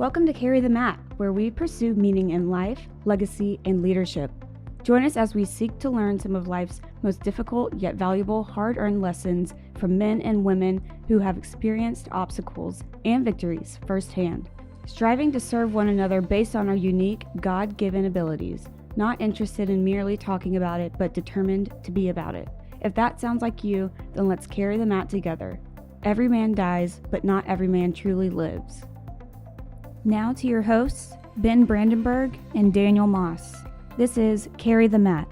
Welcome to Carry the Mat, where we pursue meaning in life, legacy, and leadership. Join us as we seek to learn some of life's most difficult yet valuable hard-earned lessons from men and women who have experienced obstacles and victories firsthand, striving to serve one another based on our unique, God-given abilities, not interested in merely talking about it, but determined to be about it. If that sounds like you, then let's carry the mat together. Every man dies, but not every man truly lives. Now to your hosts, Ben Brandenburg and Daniel Moss. This is Carry the Mat.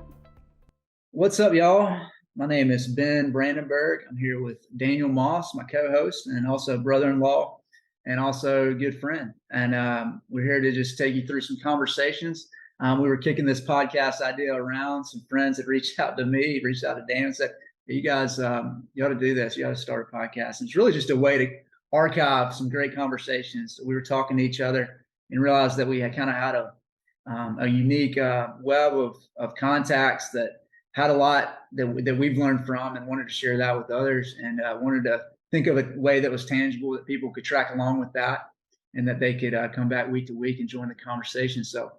What's up, y'all? My name is Ben Brandenburg. I'm here with Daniel Moss, my co-host, and also brother-in-law, and also a good friend. And we're here to just take you through some conversations. We were kicking this podcast idea around. Some friends had reached out to me, reached out to Dan and said, hey, you guys, you ought to do this. You ought to start a podcast. And it's really just a way to archive some great conversations. We were talking to each other and realized that we had kind of had a unique web of contacts that had a lot that we've learned from, and wanted to share that with others, and wanted to think of a way that was tangible that people could track along with that, and that they could come back week to week and join the conversation. So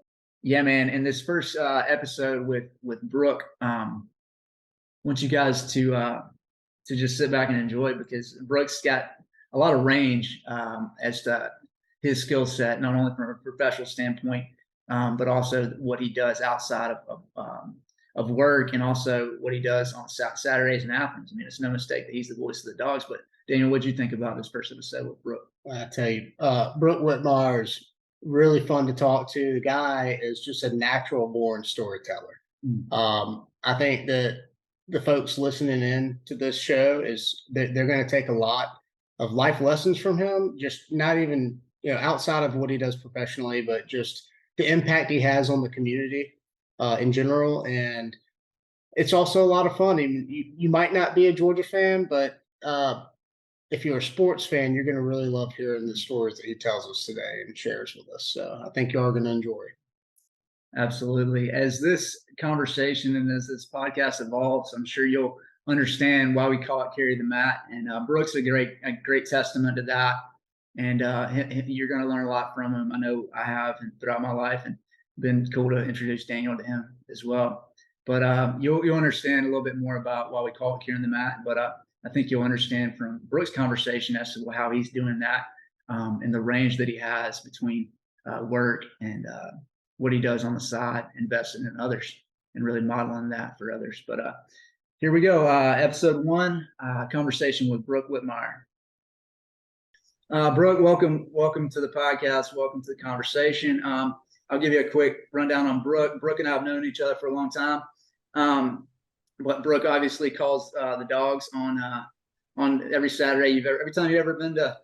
yeah, man, in this first episode with Brook, I want you guys to just sit back and enjoy, because Brook's got a lot of range as to his skill set, not only from a professional standpoint, but also what he does outside of work, and also what he does on Saturdays in Athens. I mean, it's no mistake that he's the voice of the Dawgs. But Daniel, what did you think about this first episode with Brook? I tell you, Brook Whitmire is really fun to talk to. The guy is just a natural born storyteller. I think that the folks listening in to this show they're going to take a lot of life lessons from him, just not even, outside of what he does professionally, but just the impact he has on the community in general. And it's also a lot of fun. I mean, you might not be a Georgia fan, but if you're a sports fan, you're going to really love hearing the stories that he tells us today and shares with us. So I think you are going to enjoy. Absolutely. As this conversation and as this podcast evolves, I'm sure you'll understand why we call it Carry the Mat. And Brook's a great testament to that. And you're going to learn a lot from him. I know I have, and throughout my life, and been cool to introduce Daniel to him as well. But you'll understand a little bit more about why we call it Carrying the Mat. But I think you'll understand from Brook's conversation as to how he's doing that, and the range that he has between work and what he does on the side, investing in others and really modeling that for others. But here we go. Episode 1, conversation with Brook Whitmire. Brook, welcome to the podcast. Welcome to the conversation. I'll give you a quick rundown on Brook. Brook and I have known each other for a long time. But Brook obviously calls the Dawgs on every Saturday. Every time you've ever been to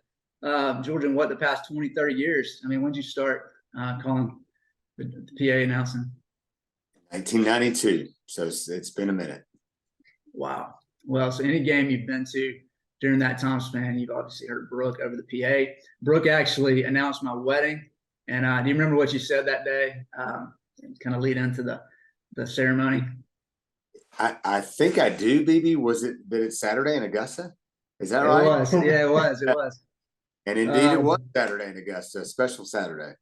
Georgia in the past 20, 30 years? I mean, when did you start calling the PA announcing? 1992. So it's been a minute. Wow. Well, so any game you've been to during that time span, you've obviously heard Brook over the PA. Brook actually announced my wedding. And do you remember what you said that day? Kind of lead into the ceremony. I think I do, BB. Was it that it's Saturday in Augusta? Is that right? It was. Yeah, it was. It was. And indeed, it was Saturday in Augusta, a special Saturday.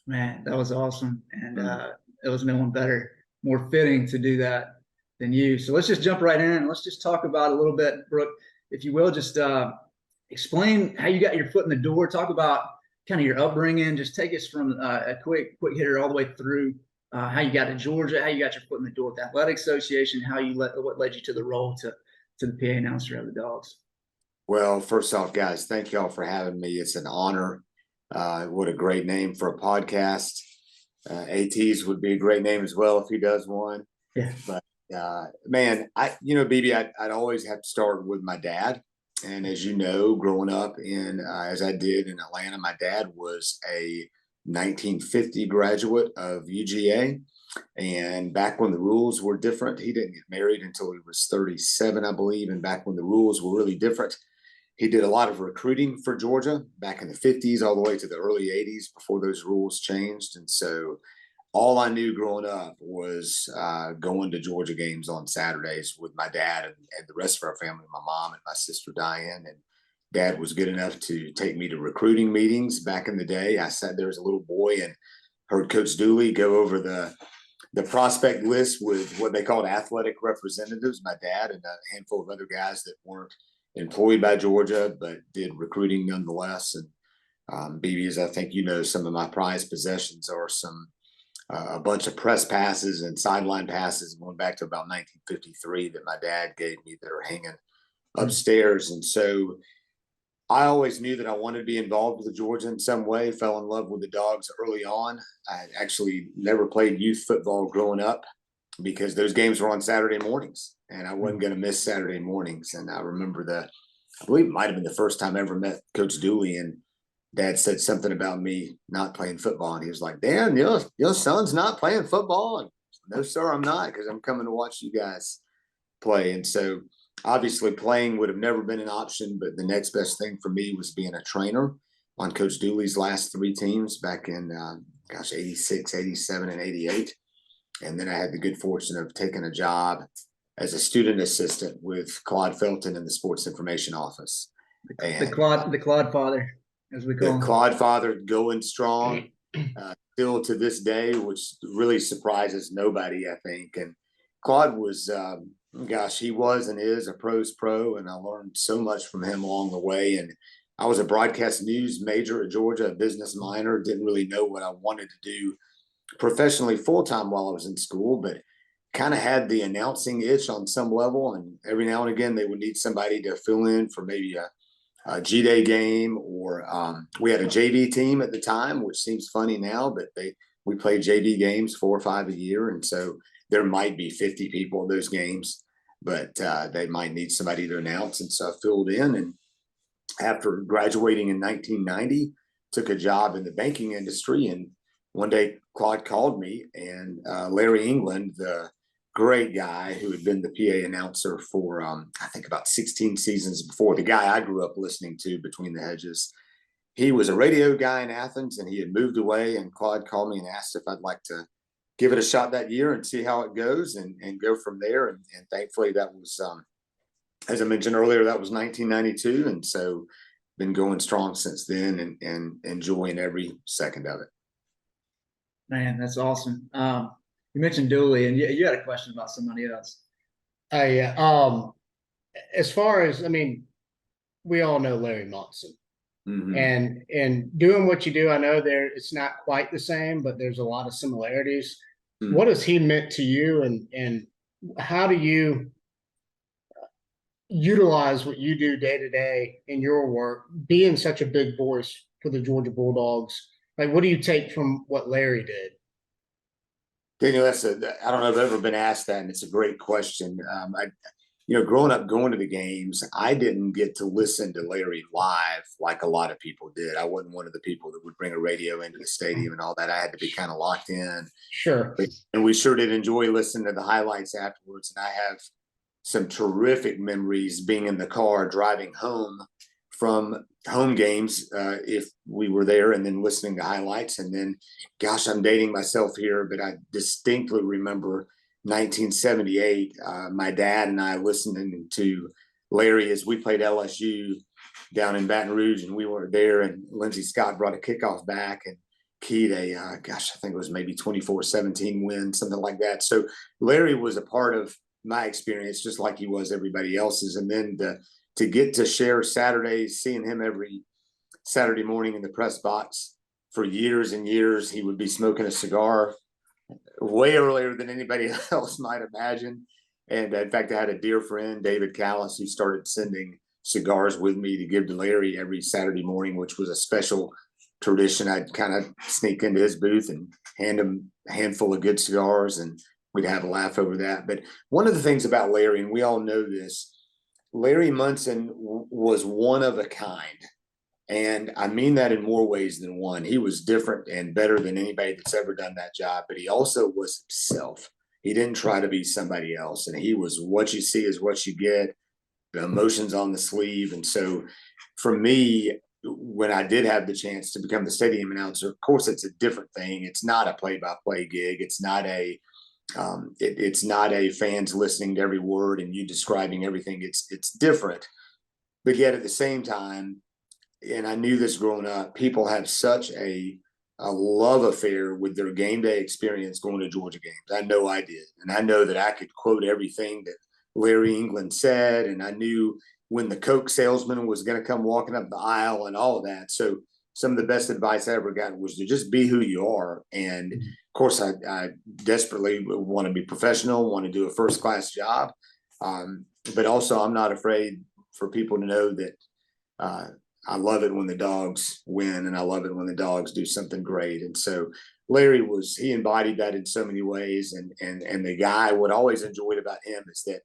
Man, that was awesome. And it was no one better, more fitting to do that than you. So let's just jump right in. Let's just talk about a little bit, Brook, if you will, just explain how you got your foot in the door. Talk about kind of your upbringing. Just take us from a quick hitter all the way through how you got to Georgia, how you got your foot in the door with the Athletic Association, what led you to the role to the PA announcer of the Dawgs. Well, first off, guys, thank y'all for having me. It's an honor. What a great name for a podcast. AT's would be a great name as well if he does one. Yeah. But man, BB, I'd always have to start with my dad. And as you know, growing up as I did in Atlanta, my dad was a 1950 graduate of UGA. And back when the rules were different, he didn't get married until he was 37, I believe. And back when the rules were really different, he did a lot of recruiting for Georgia back in the 50s all the way to the early 80s before those rules changed. And so all I knew growing up was going to Georgia games on Saturdays with my dad and the rest of our family, my mom and my sister Diane. And Dad was good enough to take me to recruiting meetings back in the day. I sat there as a little boy and heard Coach Dooley go over the prospect list with what they called athletic representatives, my dad and a handful of other guys that weren't employed by Georgia, but did recruiting nonetheless. And BB, as I think you know, some of my prized possessions are a bunch of press passes and sideline passes going back to about 1953 that my dad gave me that are hanging upstairs. And so I always knew that I wanted to be involved with Georgia in some way, fell in love with the Dawgs early on. I actually never played youth football growing up because those games were on Saturday mornings and I wasn't going to miss Saturday mornings. And I remember I believe it might have been the first time I ever met Coach Dooley, and Dad said something about me not playing football. And he was like, "Dan, your son's not playing football." And, "No, sir, I'm not, because I'm coming to watch you guys play." And so obviously playing would have never been an option, but the next best thing for me was being a trainer on Coach Dooley's last 3 teams back in, 86, 87, and 88. And then I had the good fortune of taking a job as a student assistant with Claude Felton in the sports information office. The Claude father, as we call him. The Claude father going strong still to this day, which really surprises nobody, I think. And Claude was, he was and is a pro's pro, and I learned so much from him along the way. And I was a broadcast news major at Georgia, a business minor, didn't really know what I wanted to do professionally full-time while I was in school, but kind of had the announcing itch on some level. And every now and again, they would need somebody to fill in for maybe a G-Day game, or we had a JV team at the time, which seems funny now, but we played JV games 4 or 5 a year. And so there might be 50 people at those games, but they might need somebody to announce. And so I filled in. And after graduating in 1990, took a job in the banking industry. And one day Claude called me, and Larry England, the great guy who had been the PA announcer for, I think about 16 seasons before, the guy I grew up listening to between the hedges. He was a radio guy in Athens, and he had moved away, and Claude called me and asked if I'd like to give it a shot that year and see how it goes and go from there. And thankfully that was, as I mentioned earlier, that was 1992. And so been going strong since then and enjoying every second of it. Man, that's awesome. You mentioned Dooley, and you had a question about somebody else. Yeah. As far as, we all know Larry Munson. Mm-hmm. And doing what you do, I know it's not quite the same, but there's a lot of similarities. Mm-hmm. What has he meant to you, and how do you utilize what you do day to day in your work, being such a big voice for the Georgia Bulldogs? Like, what do you take from what Larry did? Daniel, I don't know if I've ever been asked that, and it's a great question. Growing up, going to the games, I didn't get to listen to Larry live like a lot of people did. I wasn't one of the people that would bring a radio into the stadium and all that. I had to be kind of locked in. Sure. And we sure did enjoy listening to the highlights afterwards. And I have some terrific memories being in the car driving home from home games, if we were there, and then listening to highlights. And then, gosh, I'm dating myself here, but I distinctly remember 1978, my dad and I listening to Larry as we played LSU down in Baton Rouge, and we were there, and Lindsey Scott brought a kickoff back and keyed I think it was maybe 24-17 win, something like that. So Larry was a part of my experience, just like he was everybody else's. And then to get to share Saturdays, seeing him every Saturday morning in the press box for years and years, he would be smoking a cigar way earlier than anybody else might imagine. And in fact, I had a dear friend, David Callis, who started sending cigars with me to give to Larry every Saturday morning, which was a special tradition. I'd kind of sneak into his booth and hand him a handful of good cigars, and we'd have a laugh over that. But one of the things about Larry, and we all know this, Larry Munson was one of a kind. And I mean that in more ways than one. He was different and better than anybody that's ever done that job, but he also was himself. He didn't try to be somebody else. And he was what you see is what you get, the emotions on the sleeve. And so for me, when I did have the chance to become the stadium announcer, of course, it's a different thing. It's not a play-by-play gig. It's not a fans listening to every word and you describing everything. It's different. but yet at the same time, and I knew this growing up, people have such a love affair with their game day experience going to Georgia games. I know I did. And I know that I could quote everything that Larry England said. And I knew when the Coke salesman was going to come walking up the aisle and all of that. So some of the best advice I ever got was to just be who you are. And of course, I desperately want to be professional, want to do a first class job. But also I'm not afraid for people to know that I love it when the Dawgs win, and I love it when the Dawgs do something great. And so Larry he embodied that in so many ways. And the guy, what I always enjoyed about him is that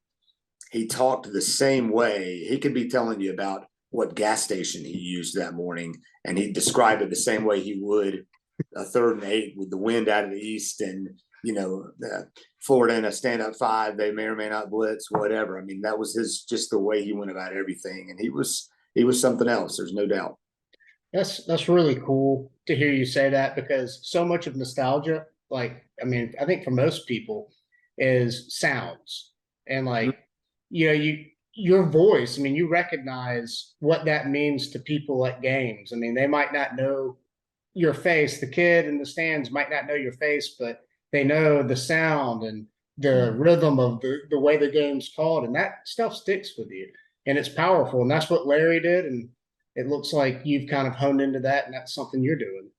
he talked the same way. He could be telling you about what gas station he used that morning, and he described it the same way he would a 3rd and 8 with the wind out of the east, and Florida in a stand-up 5, they may or may not blitz, whatever. I mean, that was just the way he went about everything, and he was something else. There's no doubt. That's really cool to hear you say that, because so much of nostalgia, I think for most people, is sounds. And your voice, you recognize what that means to people at games. They might not know your face. The kid in the stands might not know your face, but they know the sound and the rhythm of the way the game's called, and that stuff sticks with you, and it's powerful. And that's what Larry did, and it looks like you've kind of honed into that, and that's something you're doing.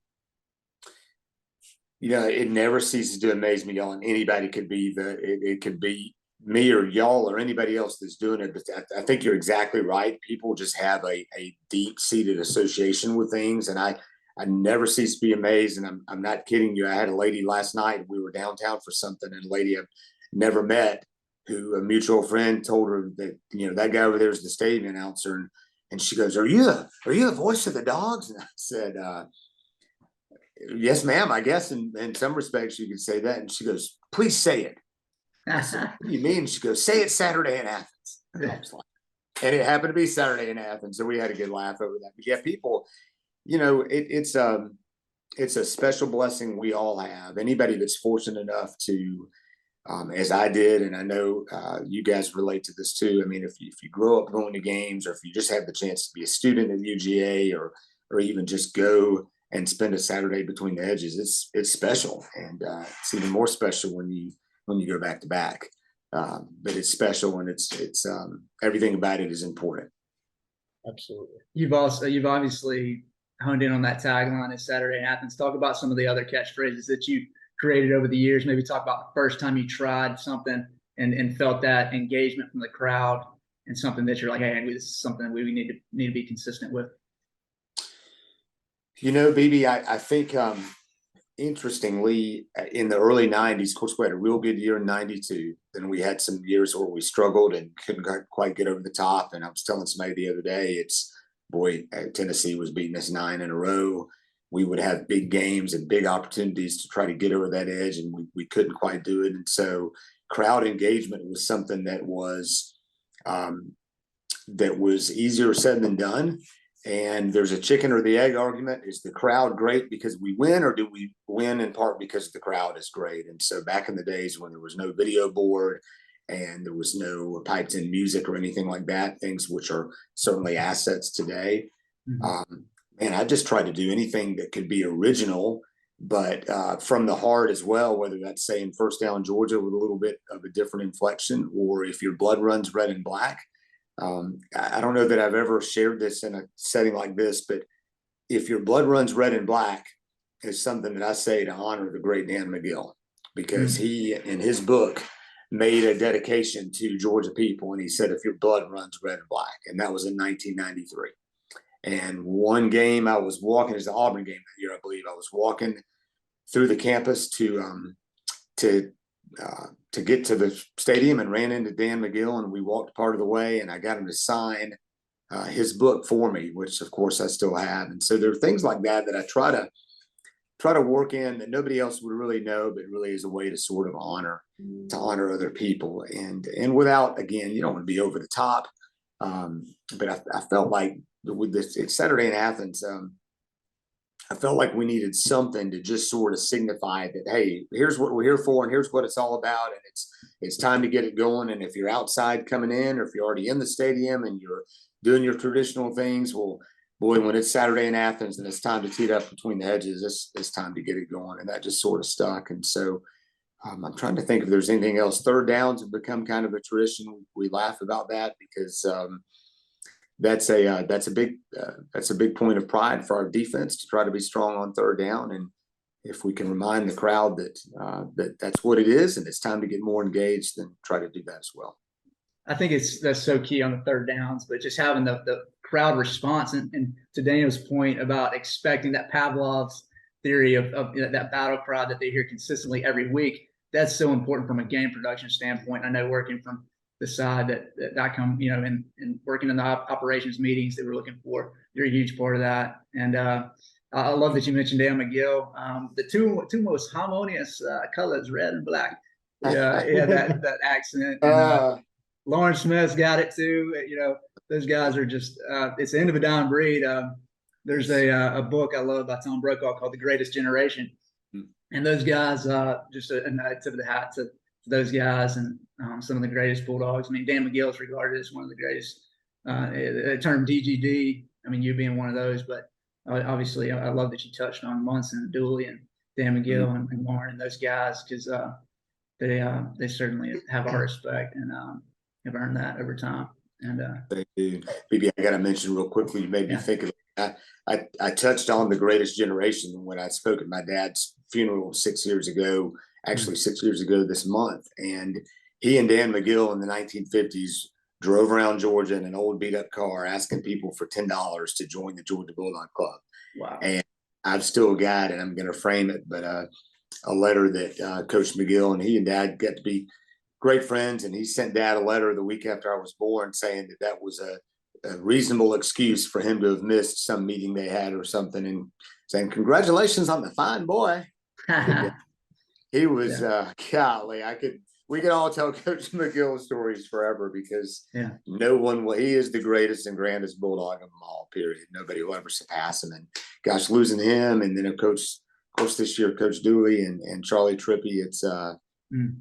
It never ceases to amaze me, y'all. And anybody could be it could be me or y'all or anybody else that's doing it. But I think you're exactly right. People just have a deep-seated association with things, and I never cease to be amazed. And I'm not kidding you. I had a lady last night. We were downtown for something, and a lady I've never met, who a mutual friend told her that that guy over there is the stadium announcer, and she goes, "Are you the voice of the Dawgs?" And I said, "Yes, ma'am. I guess in some respects you could say that." And she goes, "Please say it." I said, "What do you mean?" She goes, "Say it Saturday in Athens." And I was like, and it happened to be Saturday in Athens, so we had a good laugh over that. But yeah, people. It's a special blessing we all have. Anybody that's fortunate enough to, as I did, and I know you guys relate to this too. If you grow up going to games, or if you just have the chance to be a student at UGA, or even just go and spend a Saturday between the edges, it's special, and it's even more special when you go back to back. But it's special, and it's everything about it is important. Absolutely. You've obviously honed in on that tagline is Saturday in Athens. Talk about some of the other catchphrases that you created over the years. Maybe talk about the first time you tried something and felt that engagement from the crowd, and something that you're like, hey, this is something we need to be consistent with. BB, I think interestingly, in the early 90s, of course, we had a real good year in 92. Then we had some years where we struggled and couldn't quite get over the top. And I was telling somebody the other day, Tennessee was beating us 9 in a row. We would have big games and big opportunities to try to get over that edge, and we couldn't quite do it. And so crowd engagement was something that was easier said than done. And there's a chicken or the egg argument. Is the crowd great because we win, or do we win in part because the crowd is great? And so back in the days when there was no video board and there was no piped in music or anything like that, things which are certainly assets today. And I just tried to do anything that could be original, but from the heart as well, whether that's saying First Down Georgia with a little bit of a different inflection, or if your blood runs red and black. I don't know that I've ever shared this in a setting like this, but if your blood runs red and black is something that I say to honor the great Dan McGill, because he, in his book, made a dedication to Georgia people. And he said, if your blood runs red and black, and that was in 1993. And one game I was walking, it was the Auburn game that year, I believe. I was walking through the campus to get to the stadium, and ran into Dan McGill, and we walked part of the way, and I got him to sign his book for me, which of course I still have. And so there are things like that I try to work in that nobody else would really know, but really is a way to sort of honor other people, and without, again, you don't want to be over the top. But I felt like with this, it's Saturday in Athens. I felt like we needed something to just sort of signify that, hey, here's what we're here for, and here's what it's all about, and it's time to get it going. And if you're outside coming in, or if you're already in the stadium and you're doing your traditional things. Well, boy, when it's Saturday in Athens and it's time to tee it up between the hedges, it's time to get it going. And that just sort of stuck. And so I'm trying to think if there's anything else. Third downs have become kind of a tradition. We laugh about that because that's a big point of pride for our defense to try to be strong on third down. And if we can remind the crowd that that's what it is and it's time to get more engaged, then try to do that as well. I think that's so key on the third downs, but just having the crowd response and to Daniel's point about expecting that Pavlov's theory of that battle cry that they hear consistently every week. That's so important from a game production standpoint. I know working from the side that I come, and working in the operations meetings that we're looking for, you're a huge part of that. And I love that you mentioned Dan McGill. The two most harmonious colors, red and black. Yeah, that accent. And, Lawrence Smith's got it too. Those guys are just it's the end of a dying breed. There's a book I love by Tom Brokaw called The Greatest Generation. And those guys, just a tip of the hat to those guys and some of the greatest Bulldogs. I mean, Dan McGill is regarded as one of the greatest. The term DGD, I mean, you being one of those, but obviously I love that you touched on Munson, Dooley, and Dan McGill and Warren and those guys because they certainly have our respect and have earned that over time. And they do. Maybe I got to mention real quickly. You made me think of it. I touched on the greatest generation when I spoke at my dad's funeral 6 years ago. Actually, 6 years ago this month, and he and Dan McGill in the 1950s drove around Georgia in an old beat-up car, asking people for $10 to join the Georgia Bulldog Club. Wow! And I've still got, and I'm going to frame it, but a letter that Coach McGill and he and Dad got to be great friends, and he sent Dad a letter the week after I was born saying that was a reasonable excuse for him to have missed some meeting they had or something, and saying congratulations on the fine boy. He was golly, we could all tell Coach McGill stories forever because no one will. He is the greatest and grandest Bulldog of them all. Period. Nobody will ever surpass him. And gosh, losing him, and then of course this year, Coach Dooley and Charlie Trippy. It's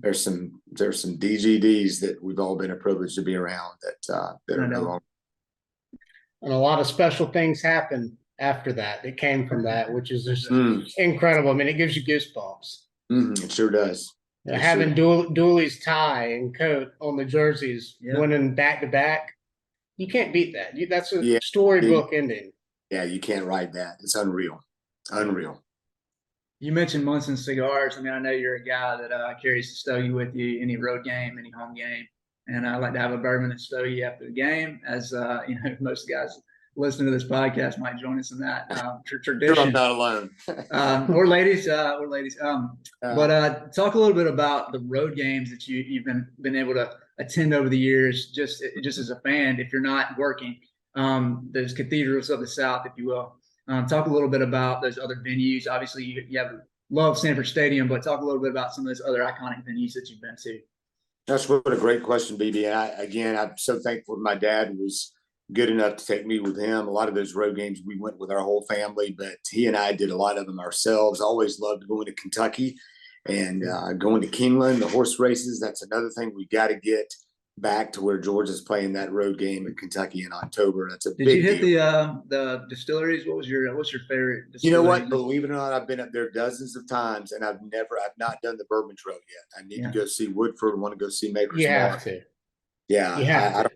there's some DGDs that we've all been a privilege to be around that are no longer. And a lot of special things happen after that. It came from that, which is just incredible. I mean, it gives you goosebumps. It sure does. Having Dooley's tie and coat on the jerseys, winning back to back, you can't beat that. That's a storybook ending. Yeah, you can't write that. It's unreal. Unreal. You mentioned Munson cigars. I mean, I know you're a guy that carries the stogie with you any road game, any home game, and I like to have a bourbon and stogie after the game. As most guys listening to this podcast might join us in that tradition. I'm not alone. or ladies. But talk a little bit about the road games that you've been able to attend over the years, just as a fan. If you're not working, those cathedrals of the South, if you will. Talk a little bit about those other venues. Obviously, you have loved Sanford Stadium, but talk a little bit about some of those other iconic venues that you've been to. That's what a great question, BB. And I'm so thankful my dad was good enough to take me with him. A lot of those road games we went with our whole family, but he and I did a lot of them ourselves. Always loved going to Kentucky and going to Keeneland, the horse races. That's another thing we got to get back to where Georgia's playing that road game in Kentucky in October. That's a big deal. Did you hit the distilleries? What's your favorite distillery? You know what? Believe it or not, I've been up there dozens of times, and I've not done the Bourbon Trail yet. I need to go see Woodford. I want to go see Maker's Mark. You have to. Yeah, you have to.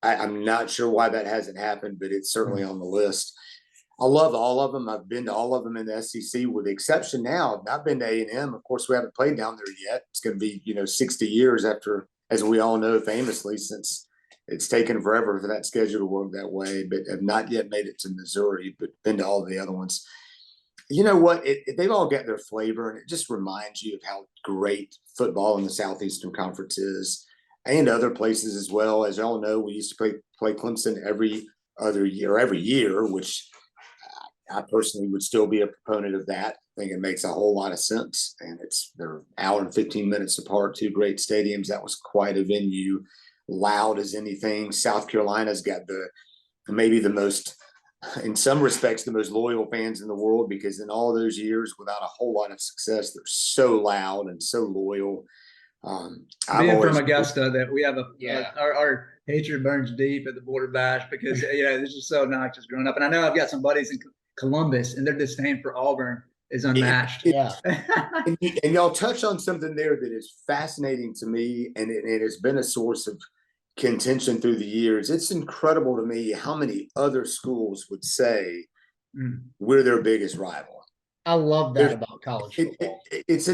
I'm not sure why that hasn't happened, but it's certainly on the list. I love all of them. I've been to all of them in the SEC, with the exception now. I've not been to A&M. Of course, we haven't played down there yet. It's going to be 60 years after, as we all know, famously, since it's taken forever for that schedule to work that way. But have not yet made it to Missouri, but been to all of the other ones. You know what? They've all got their flavor, and it just reminds you of how great football in the Southeastern Conference is. And other places as well. As y'all know, we used to play Clemson every year, which I personally would still be a proponent of that. I think it makes a whole lot of sense. And they're an hour and 15 minutes apart, two great stadiums. That was quite a venue, loud as anything. South Carolina's got maybe the most, in some respects, the most loyal fans in the world, because in all those years, without a whole lot of success, they're so loud and so loyal. I've Being always from Augusta, that we have Yeah. our hatred burns deep at the Border Bash because it's just so obnoxious growing up. And I know I've got some buddies in Columbus, and their disdain for Auburn is unmatched. Yeah. and y'all touch on something there that is fascinating to me, and it has been a source of contention through the years. It's incredible to me how many other schools would say we're their biggest rival. I love that about college football. It's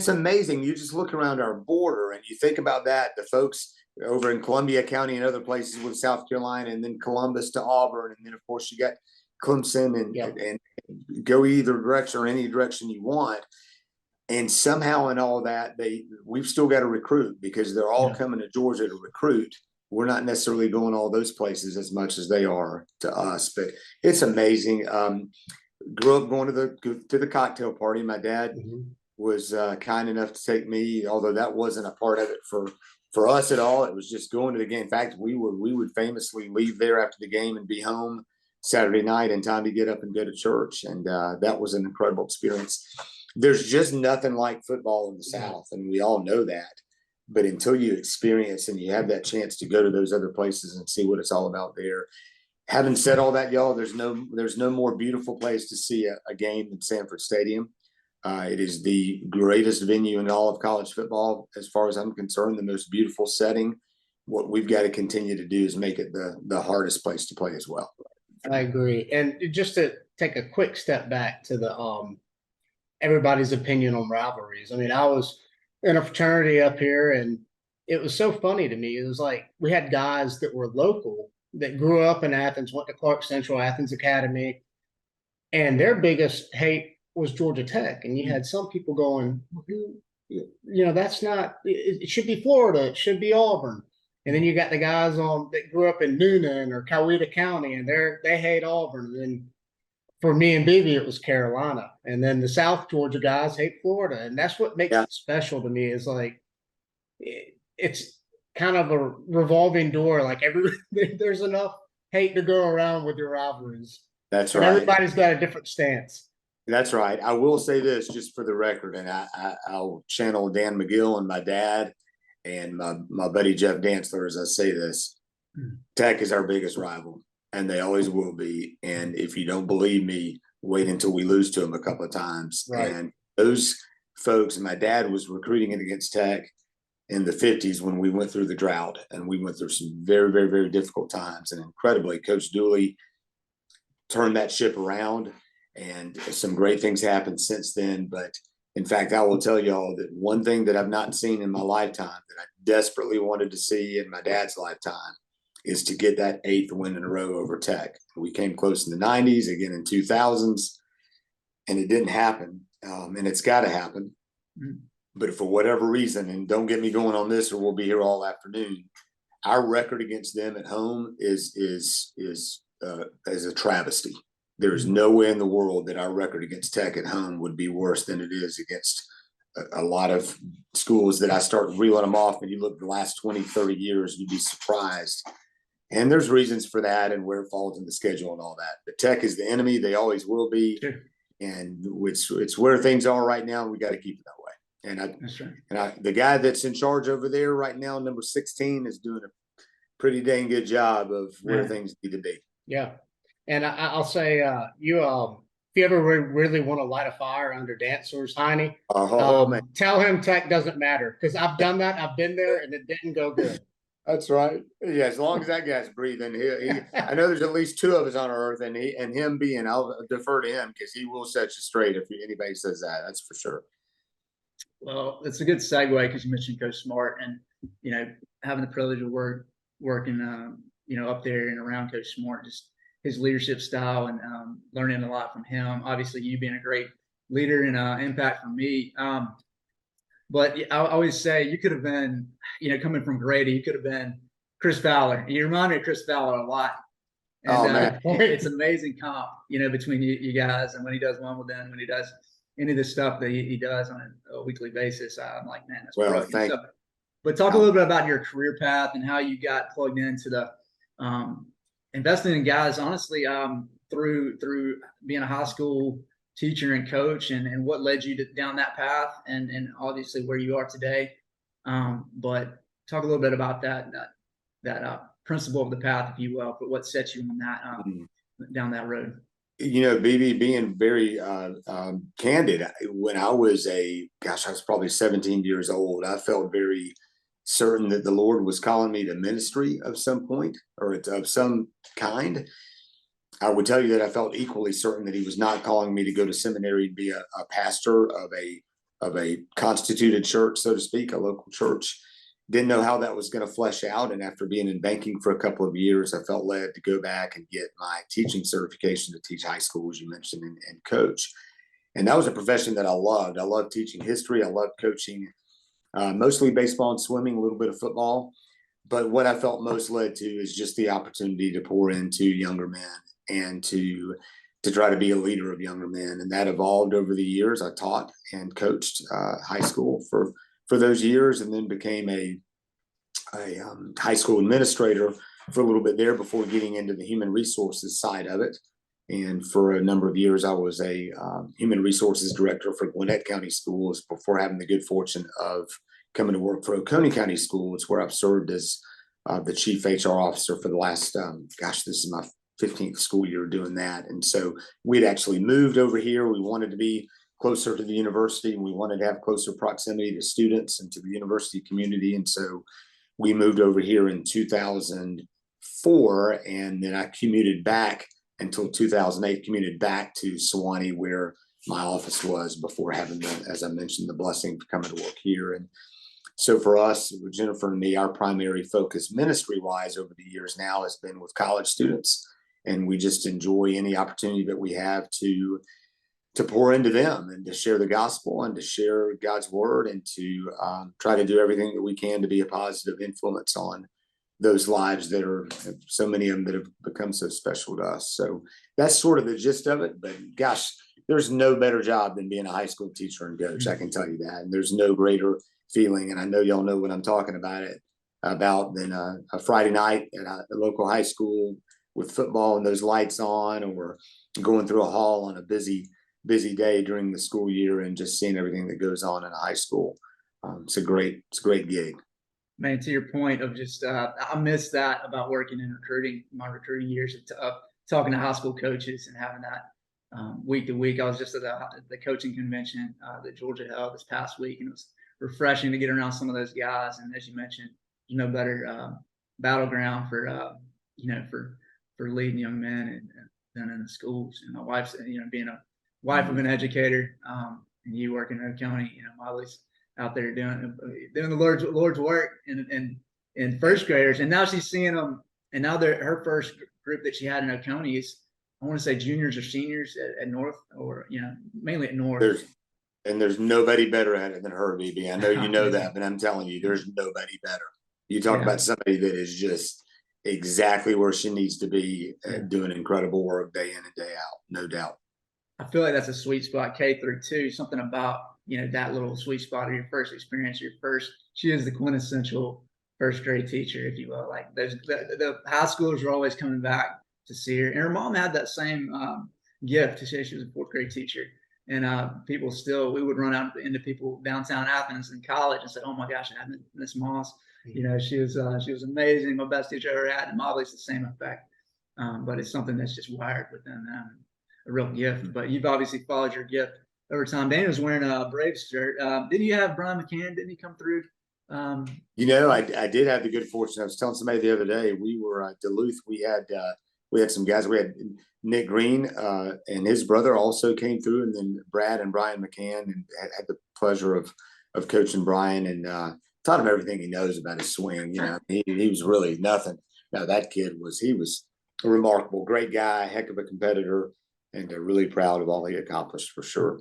amazing. You just look around our border and you think about that. The folks over in Columbia County and other places with South Carolina, and then Columbus to Auburn, and then of course you got Clemson, and go either direction or any direction you want. And somehow in all that, we've still got to recruit because they're all coming to Georgia to recruit. We're not necessarily going all those places as much as they are to us, but it's amazing. Grew up going to the cocktail party. My dad was kind enough to take me, although that wasn't a part of it for us at all. It was just going to the game. In fact, we would famously leave there after the game and be home Saturday night in time to get up and go to church. And that was an incredible experience. There's just nothing like football in the South, and we all know that. But until you experience and you have that chance to go to those other places and see what it's all about there. Having said all that, y'all, there's no more beautiful place to see a game than Sanford Stadium. It is the greatest venue in all of college football, as far as I'm concerned, the most beautiful setting. What we've got to continue to do is make it the hardest place to play as well. I agree. And just to take a quick step back to the everybody's opinion on rivalries. I mean, I was in a fraternity up here, and it was so funny to me. It was like we had guys that were local that grew up in Athens, went to Clark Central, Athens Academy, and their biggest hate was Georgia Tech. And you had some people going, that's not, it should be Florida, it should be Auburn. And then you got the guys that grew up in Noonan or Coweta County, and they hate Auburn. And then for me and Bibi, it was Carolina. And then the South Georgia guys hate Florida. And that's what makes it special to me, is like, it's kind of a revolving door. Like there's enough hate to go around with your rivalries. That's right. Everybody's got a different stance. That's right. I will say this just for the record, and I'll channel Dan McGill and my dad and my buddy Jeff Dantzler as I say this. Tech is our biggest rival, and they always will be. And if you don't believe me, wait until we lose to them a couple of times. Right. And those folks, my dad was recruiting it against Tech in the 50s when we went through the drought, and we went through some very, very, very difficult times. And incredibly, Coach Dooley turned that ship around, and some great things happened since then. But in fact, I will tell y'all that one thing that I've not seen in my lifetime that I desperately wanted to see in my dad's lifetime is to get that 8th win in a row over Tech. We came close in the 90s, again in 2000s, and it didn't happen. And it's got to happen. But for whatever reason, and don't get me going on this or we'll be here all afternoon, our record against them at home is a travesty. There is no way in the world that our record against Tech at home would be worse than it is against a lot of schools that I start reeling them off. And you look the last 20, 30 years, you'd be surprised. And there's reasons for that and where it falls in the schedule and all that. But Tech is the enemy. They always will be. Sure. And it's where things are right now. We got to keep it that way. And the guy that's in charge over there right now, number 16, is doing a pretty dang good job of where things need to be. Yeah. And I'll say, if you ever really want to light a fire under Dantzler's hiney, man. Tell him Tech doesn't matter, because I've done that. I've been there, and it didn't go good. That's right. Yeah, as long as that guy's breathing, I know there's at least 2 of us on earth, and him being, I'll defer to him because he will set you straight if anybody says that. That's for sure. Well, it's a good segue because you mentioned Coach Smart, and having the privilege of working up there and around Coach Smart, just his leadership style and learning a lot from him. Obviously, you being a great leader and impact for me. But I always say you could have been, coming from Grady, you could have been Chris Fowler. You remind me of Chris Fowler a lot. And, man. It's an amazing comp, between you guys, and when he does one with them, when he does any of the stuff that he does on a weekly basis, I'm like, man, that's brilliant. But talk a little bit about your career path and how you got plugged into the investing in guys, honestly, through being a high school teacher and coach, and what led you down that path, and obviously where you are today. But talk a little bit about that principle of the path, if you will, but what sets you on that down that road. BB, being very candid, when I was I was probably 17 years old, I felt very certain that the Lord was calling me to ministry of some point or of some kind. I would tell you that I felt equally certain that he was not calling me to go to seminary and be a pastor of a constituted church, so to speak, a local church. Didn't know how that was going to flesh out. And after being in banking for a couple of years, I felt led to go back and get my teaching certification to teach high school, as you mentioned, and coach. And that was a profession that I loved. I loved teaching history. I loved coaching, mostly baseball and swimming, a little bit of football. But what I felt most led to is just the opportunity to pour into younger men and to try to be a leader of younger men. And that evolved over the years. I taught and coached high school for those years, and then became a high school administrator for a little bit there before getting into the human resources side of it. And for a number of years, I was a human resources director for Gwinnett County Schools before having the good fortune of coming to work for Oconee County Schools, where I've served as the chief HR officer for the last, this is my 15th school year doing that. And so we'd actually moved over here. We wanted to be closer to the university, and we wanted to have closer proximity to students and to the university community. And so we moved over here in 2004, and then I commuted back until 2008, commuted back to Sewanee, where my office was before having as I mentioned, the blessing of coming to work here. And so for us, with Jennifer and me, our primary focus ministry-wise over the years now has been with college students. And we just enjoy any opportunity that we have to pour into them and to share the gospel and to share God's word and to try to do everything that we can to be a positive influence on those lives that are, so many of them that have become so special to us. So that's sort of the gist of it. But gosh, there's no better job than being a high school teacher and coach. I can tell you that. And there's no greater feeling. And I know y'all know what I'm talking about than a Friday night at a local high school with football and those lights on, or going through a hall on a busy day during the school year and just seeing everything that goes on in a high school. It's a great gig. Man, to your point of just, I miss that about working in my recruiting years, talking to high school coaches and having that week to week. I was just at the coaching convention that Georgia held this past week, and it was refreshing to get around some of those guys. And as you mentioned, there's no better battleground for leading young men than in the schools. And my wife's, being a wife of an educator, and you working in Oconee, Molly's out there doing the Lord's work in first graders, and now she's seeing them. And now her first group that she had in Oconee is, I want to say, juniors or seniors at North, or mainly at North. There's nobody better at it than her, BB. I know you know that, but I'm telling you, there's nobody better. You talk about somebody that is just exactly where she needs to be, doing incredible work day in and day out, no doubt. I feel like that's a sweet spot, K-2, something about, that little sweet spot of your first experience, she is the quintessential first grade teacher, if you will. Like the high schoolers are always coming back to see her. And her mom had that same gift to say she was a fourth grade teacher. And we would run out into people downtown Athens in college and say, "Oh my gosh, I had Miss Moss. She was amazing. My best teacher I ever had." And Molly's the same effect. But it's something that's just wired within them, a real gift. But you've obviously followed your gift over time. Daniel's wearing a Braves shirt. Didn't you have Brian McCann? Didn't he come through? I did have the good fortune. I was telling somebody the other day, we were at Duluth. We had some guys. We had Nick Green and his brother also came through, and then Brad and Brian McCann, and had the pleasure of coaching Brian and taught him everything he knows about his swing. He was really nothing. Now that kid was a remarkable, great guy, heck of a competitor, and really proud of all he accomplished for sure.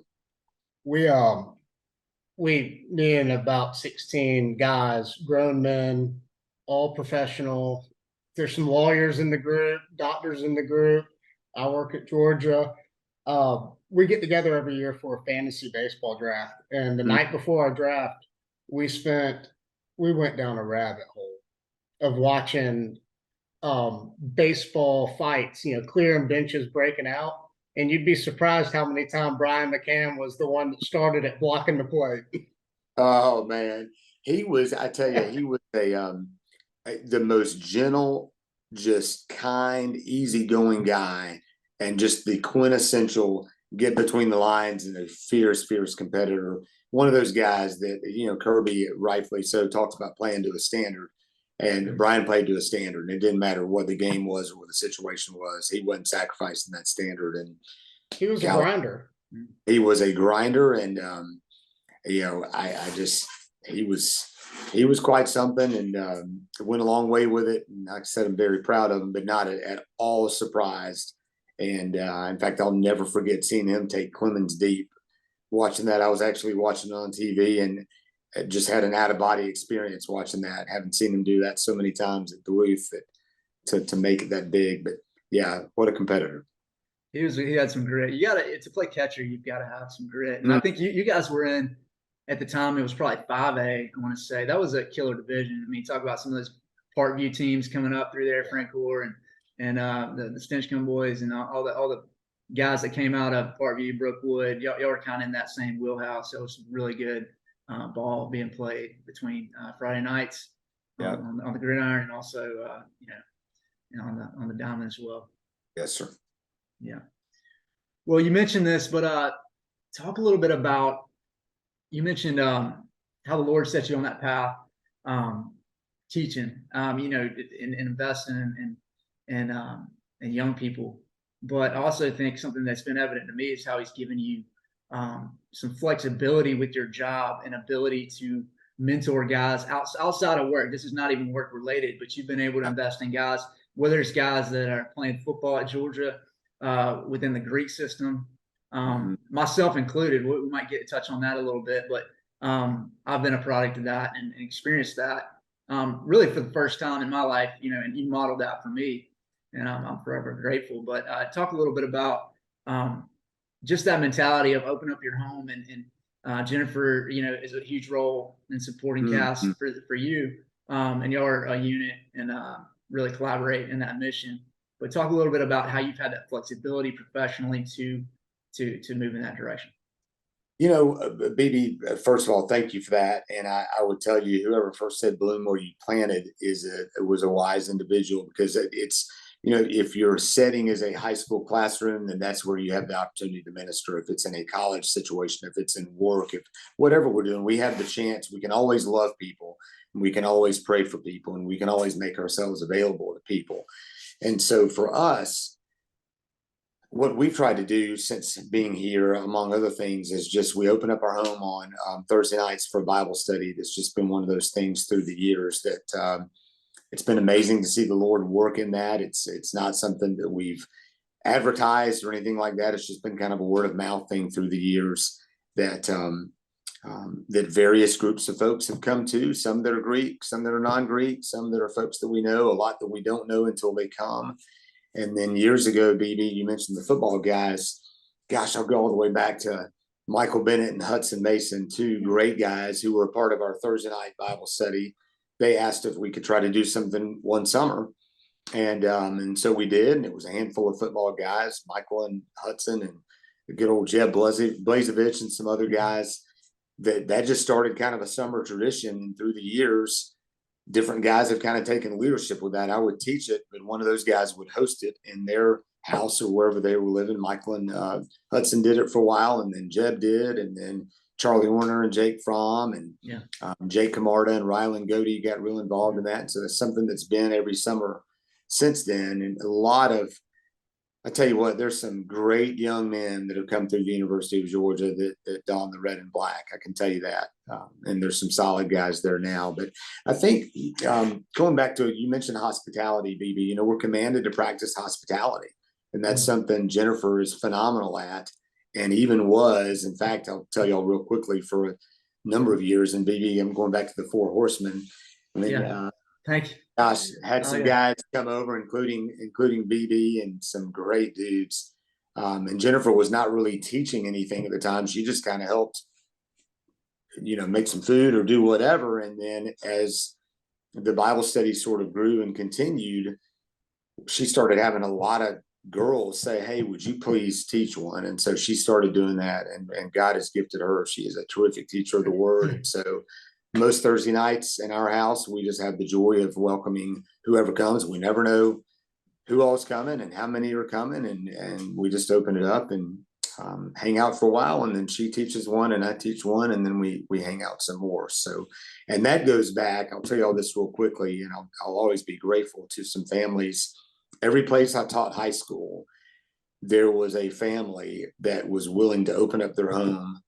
Me and about 16 guys, grown men, all professional. There's some lawyers in the group, doctors in the group. I work at Georgia. We get together every year for a fantasy baseball draft. And the night before our draft, we went down a rabbit hole of watching baseball fights, clearing benches, breaking out. And you'd be surprised how many times Brian McCann was the one that started at blocking the plate. Oh man, He was, I tell you, he was the most gentle, just kind, easygoing guy, and just the quintessential get between the lines and a fierce competitor. One of those guys that, you know, Kirby rightfully so talks about playing to a standard, and Brian played to a standard, and it didn't matter what the game was or what the situation was. He wasn't sacrificing that standard, and he was a grinder. He was a grinder, and you know, I just he was quite something, and went a long way with it. And like I said, I'm very proud of him, but not at all surprised. And in fact, I'll never forget seeing him take Clemens deep. Watching that, I was actually watching it on TV, and just had an out of body experience watching that. Haven't seen him do that so many times at Duluth to make it that big. But yeah, what a competitor. He had some grit. You gotta to play catcher, you've got to have some grit. And I think you guys were in at the time. It was probably 5A. I want to say that was a killer division. I mean, talk about some of those Parkview teams coming up through there, Frank Orr and the Stinchcombe boys and all the guys that came out of Parkview, Brookwood. Y'all were kind of in that same wheelhouse. So it was really good ball being played between Friday nights on the gridiron, and also you know on the diamond as well. Yes, sir. Yeah. Well, you mentioned this, but talk a little bit about, you mentioned how the Lord set you on that path, teaching, you know, and investing in young people. But I also think something that's been evident to me is how he's given you some flexibility with your job and ability to mentor guys outside of work. This is not even work related, but you've been able to invest in guys, whether it's guys that are playing football at Georgia, within the Greek system, myself included. We might get to touch on that a little bit, but I've been a product of that and experienced that really for the first time in my life, you know, and you modeled that for me, and I'm forever grateful. But talk a little bit about just that mentality of open up your home, and Jennifer, you know, is a huge role in supporting Cass for you, and y'all are a unit and really collaborate in that mission. But talk a little bit about how you've had that flexibility professionally to move in that direction. You know, BB, first of all, thank you for that. And I would tell you, whoever first said bloom where you planted was a wise individual, because it's, you know, if your setting is a high school classroom, then that's where you have the opportunity to minister. If it's in a college situation, if it's in work, if whatever we're doing, we have the chance. We can always love people, and we can always pray for people, and we can always make ourselves available to people. And so for us, what we've tried to do since being here, among other things, is just we open up our home on Thursday nights for Bible study. That's just been one of those things through the years that it's been amazing to see the Lord work in that. It's not something that we've advertised or anything like that. It's just been kind of a word of mouth thing through the years that that various groups of folks have come to, some that are Greek, some that are non-Greek, some that are folks that we know, a lot that we don't know until they come. And then years ago, BB, you mentioned the football guys. Gosh, I'll go all the way back to Michael Bennett and Hudson Mason, two great guys who were a part of our Thursday night Bible study. They asked if we could try to do something one summer. And so we did, and it was a handful of football guys, Michael and Hudson and the good old Jeb Blazevich and some other guys. That just started kind of a summer tradition, and through the years, different guys have kind of taken leadership with that. I would teach it, but one of those guys would host it in their house or wherever they were living. Michael and Hudson did it for a while, and then Jeb did, and then Charlie Warner and Jake Fromm and Jake Camarda and Rylan Godey got real involved in that. And so that's something that's been every summer since then. And a lot of, I tell you what, there's some great young men that have come through the University of Georgia that don the red and black. I can tell you that. And there's some solid guys there now. But I think going back to, you mentioned hospitality, BB, you know, we're commanded to practice hospitality. And that's something Jennifer is phenomenal at, and even was. In fact, I'll tell y'all real quickly, for a number of years, and BB, I'm going back to the Four Horsemen. I mean, thank you. Gosh, had some guys come over, including BB, and some great dudes. And Jennifer was not really teaching anything at the time. She just kind of helped, you know, make some food or do whatever. And then as the Bible study sort of grew and continued, she started having a lot of girls say, hey, would you please teach one? And so she started doing that, and God has gifted her. She is a terrific teacher of the word. And so most Thursday nights in our house, we just have the joy of welcoming whoever comes. We never know who all's coming and how many are coming, and we just open it up and hang out for a while, and then she teaches one and I teach one, and then we hang out some more. So, and that goes back, I'll tell you all this real quickly, and I'll always be grateful to some families. Every place I taught high school, there was a family that was willing to open up their home,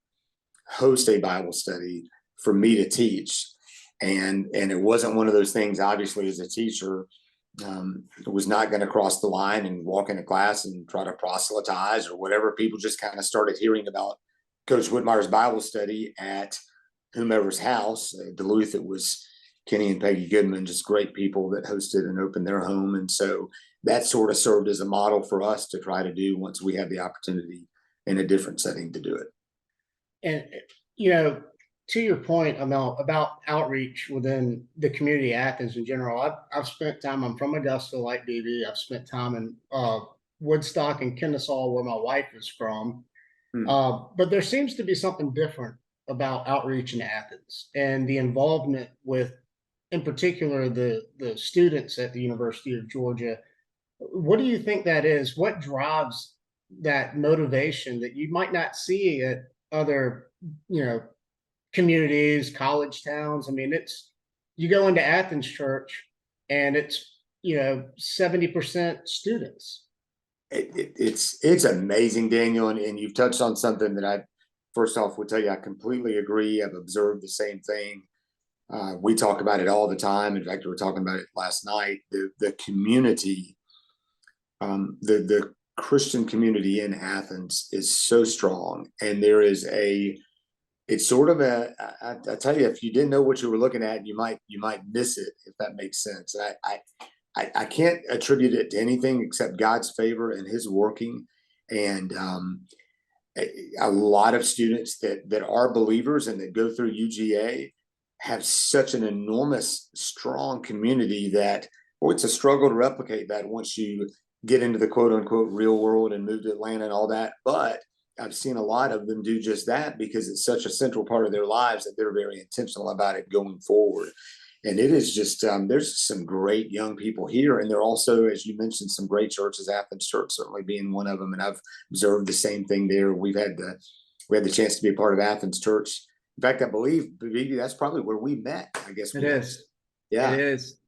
host a Bible study for me to teach. And it wasn't one of those things, obviously, as a teacher, was not going to cross the line and walk into class and try to proselytize or whatever. People just kind of started hearing about Coach Whitmire's Bible study at whomever's house. Duluth, it was Kenny and Peggy Goodman, just great people that hosted and opened their home. And so that sort of served as a model for us to try to do once we had the opportunity in a different setting to do it. And, to your point about outreach within the community of Athens in general, I've spent time, I'm from Augusta, like BB. I've spent time in Woodstock and Kennesaw, where my wife is from. But there seems to be something different about outreach in Athens and the involvement with, in particular, the students at the University of Georgia. What do you think that is? What drives that motivation that you might not see at other, communities, college towns? I mean, you go into Athens Church and it's 70% students. It's amazing, Daniel, and you've touched on something that I first off would tell you I completely agree. I've observed the same thing. We talk about it all the time. In fact, we were talking about it last night. The community, the Christian community in Athens is so strong, and there is it's sort of I tell you, if you didn't know what you were looking at, you might miss it, if that makes sense. I can't attribute it to anything except God's favor and his working. And a lot of students that are believers and that go through UGA have such an enormous, strong community that, it's a struggle to replicate that once you get into the quote unquote real world and move to Atlanta and all that. But I've seen a lot of them do just that because it's such a central part of their lives that they're very intentional about it going forward. And it is just, there's some great young people here. And there are also, as you mentioned, some great churches, Athens Church certainly being one of them. And I've observed the same thing there. We had the chance to be a part of Athens Church. In fact, I believe, that's probably where we met, I guess. It is. Yeah. It is.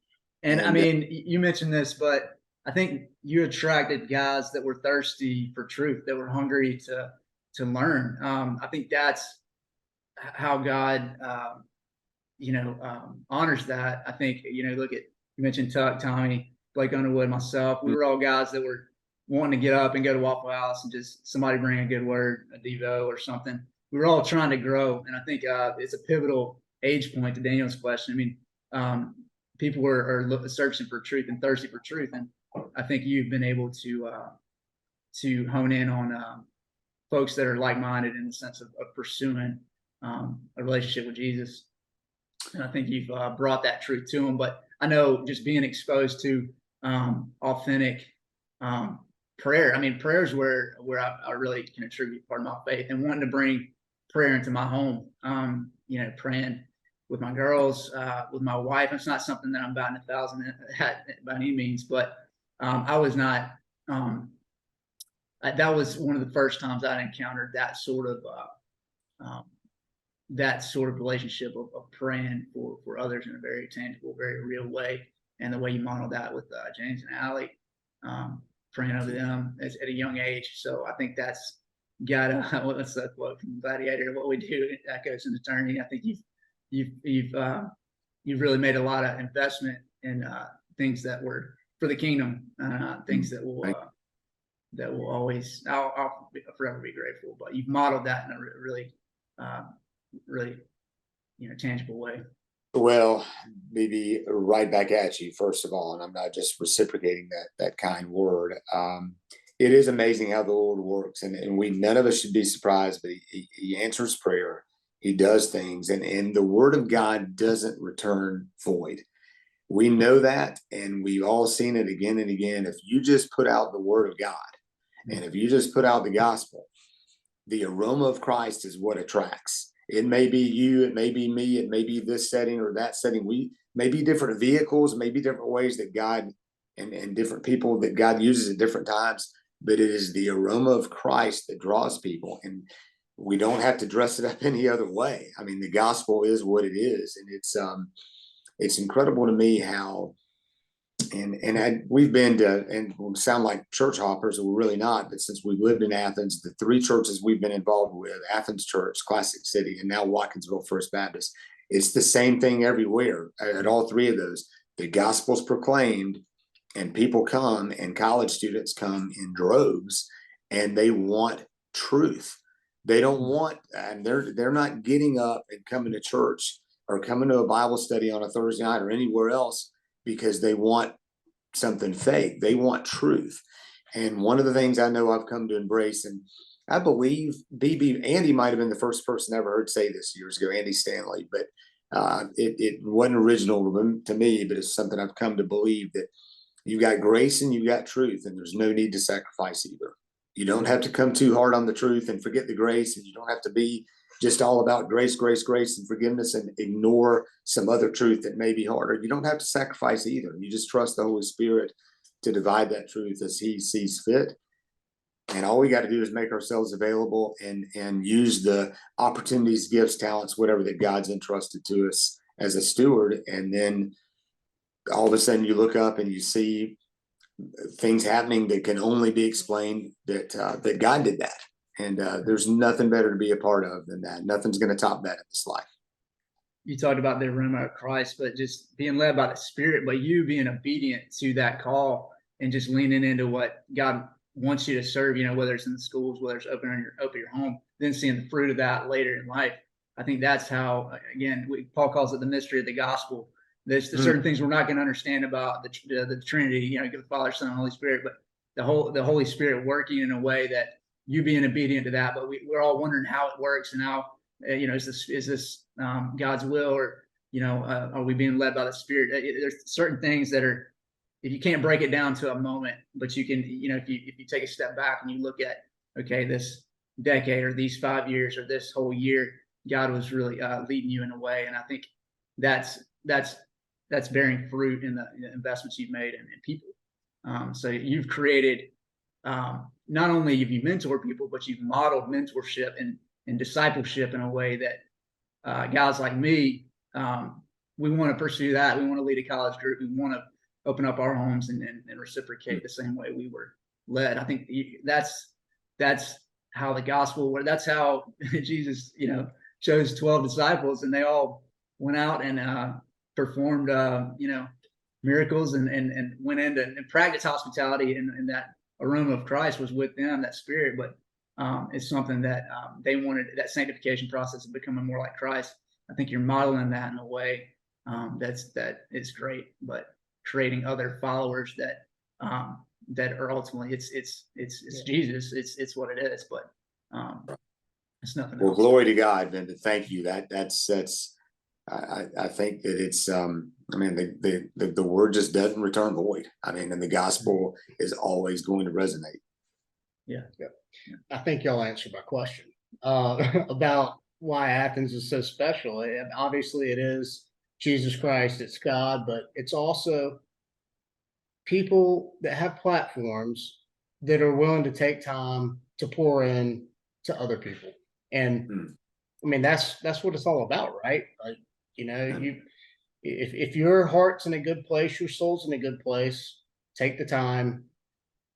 And I mean, you mentioned this, but I think you attracted guys that were thirsty for truth, that were hungry to learn. I think that's how God, honors that. I think, look at, you mentioned Tuck, Tommy, Blake Underwood, myself. We were all guys that were wanting to get up and go to Waffle House and just somebody bring a good word, a Devo or something. We were all trying to grow. And I think it's a pivotal age point to Daniel's question. I mean, people are searching for truth and thirsty for truth. And I think you've been able to hone in on folks that are like-minded in the sense of pursuing a relationship with Jesus. And I think you've brought that truth to them. But I know just being exposed to authentic prayer. I mean, prayer is where I really can attribute part of my faith, and wanting to bring prayer into my home. Praying with my girls, with my wife. It's not something that I'm batting 1,000 at by any means, but I was not. That was one of the first times I encountered that sort of relationship of praying for others in a very tangible, very real way. And the way you modeled that with James and Allie, praying over them at a young age. So I think that's got what's that quote from Gladiator? What we do echoes in eternity. I think you've really made a lot of investment in things that were for the kingdom, things that will always, I'll forever be grateful. But you've modeled that in a really, really, tangible way. Well, maybe right back at you, first of all, and I'm not just reciprocating that kind word. It is amazing how the Lord works, and none of us should be surprised, but he answers prayer. He does things, and the word of God doesn't return void. We know that, and we've all seen it again and again. If you just put out the word of God, and if you just put out the gospel, the aroma of Christ is what attracts. It may be you, it may be me, it may be this setting or that setting. We may be different vehicles, maybe different ways that God and different people that God uses at different times, but it is the aroma of Christ that draws people. And we don't have to dress it up any other way. I mean, the gospel is what it is. And it's incredible to me how, we've been to, and we sound like church hoppers, and we're really not, but since we've lived in Athens, the three churches we've been involved with, Athens Church, Classic City, and now Watkinsville First Baptist, it's the same thing everywhere at all three of those. The gospel's proclaimed, and people come, and college students come in droves, and they want truth. They don't want, and they're not getting up and coming to church or coming to a Bible study on a Thursday night or anywhere else because they want something fake. They want truth. And one of the things I know I've come to embrace, and I believe Andy might have been the first person I ever heard say this years ago, Andy Stanley, but it wasn't original to me, but it's something I've come to believe, that you've got grace and you've got truth, and there's no need to sacrifice either. You don't have to come too hard on the truth and forget the grace, and you don't have to be just all about grace, grace, grace, and forgiveness and ignore some other truth that may be harder. You don't have to sacrifice either. You just trust the Holy Spirit to divide that truth as He sees fit. And all we got to do is make ourselves available and use the opportunities, gifts, talents, whatever that God's entrusted to us as a steward. And then all of a sudden you look up and you see things happening that can only be explained that God did that. And there's nothing better to be a part of than that. Nothing's going to top that in this life. You talked about the aroma of Christ, but just being led by the Spirit, but you being obedient to that call and just leaning into what God wants you to serve, whether it's in the schools, whether it's open your home, then seeing the fruit of that later in life. I think that's how, again, Paul calls it the mystery of the gospel. There's certain things we're not going to understand about the Trinity, the Father, Son, and Holy Spirit, but the Holy Spirit working in a way that you being obedient to that. But we're all wondering how it works and how, is this God's will, or, are we being led by the Spirit? There's certain things that are, if you can't break it down to a moment, but you can, if you take a step back and you look at, okay, this decade or these 5 years or this whole year, God was really leading you in a way. And I think that's bearing fruit in the investments you've made in people. So you've created, not only have you mentored people, but you've modeled mentorship and discipleship in a way that guys like me, we want to pursue that. We want to lead a college group. We want to open up our homes and reciprocate the same way we were led. I think that's how the gospel, that's how Jesus, chose 12 disciples, and they all went out and performed, miracles and went into and practiced hospitality, and that aroma of Christ was with them, that Spirit. But it's something that they wanted, that sanctification process of becoming more like Christ. I think you're modeling that in a way that is great, but creating other followers that are ultimately it's Jesus. It's what it is, but it's nothing else. Well, glory to God, Ben. Thank you. That's I think that it's the word just doesn't return void. And the gospel is always going to resonate. Yeah. I think y'all answered my question about why Athens is so special. And obviously it is Jesus Christ, it's God, but it's also people that have platforms that are willing to take time to pour in to other people. And that's what it's all about, right? Like, if your heart's in a good place, your soul's in a good place, take the time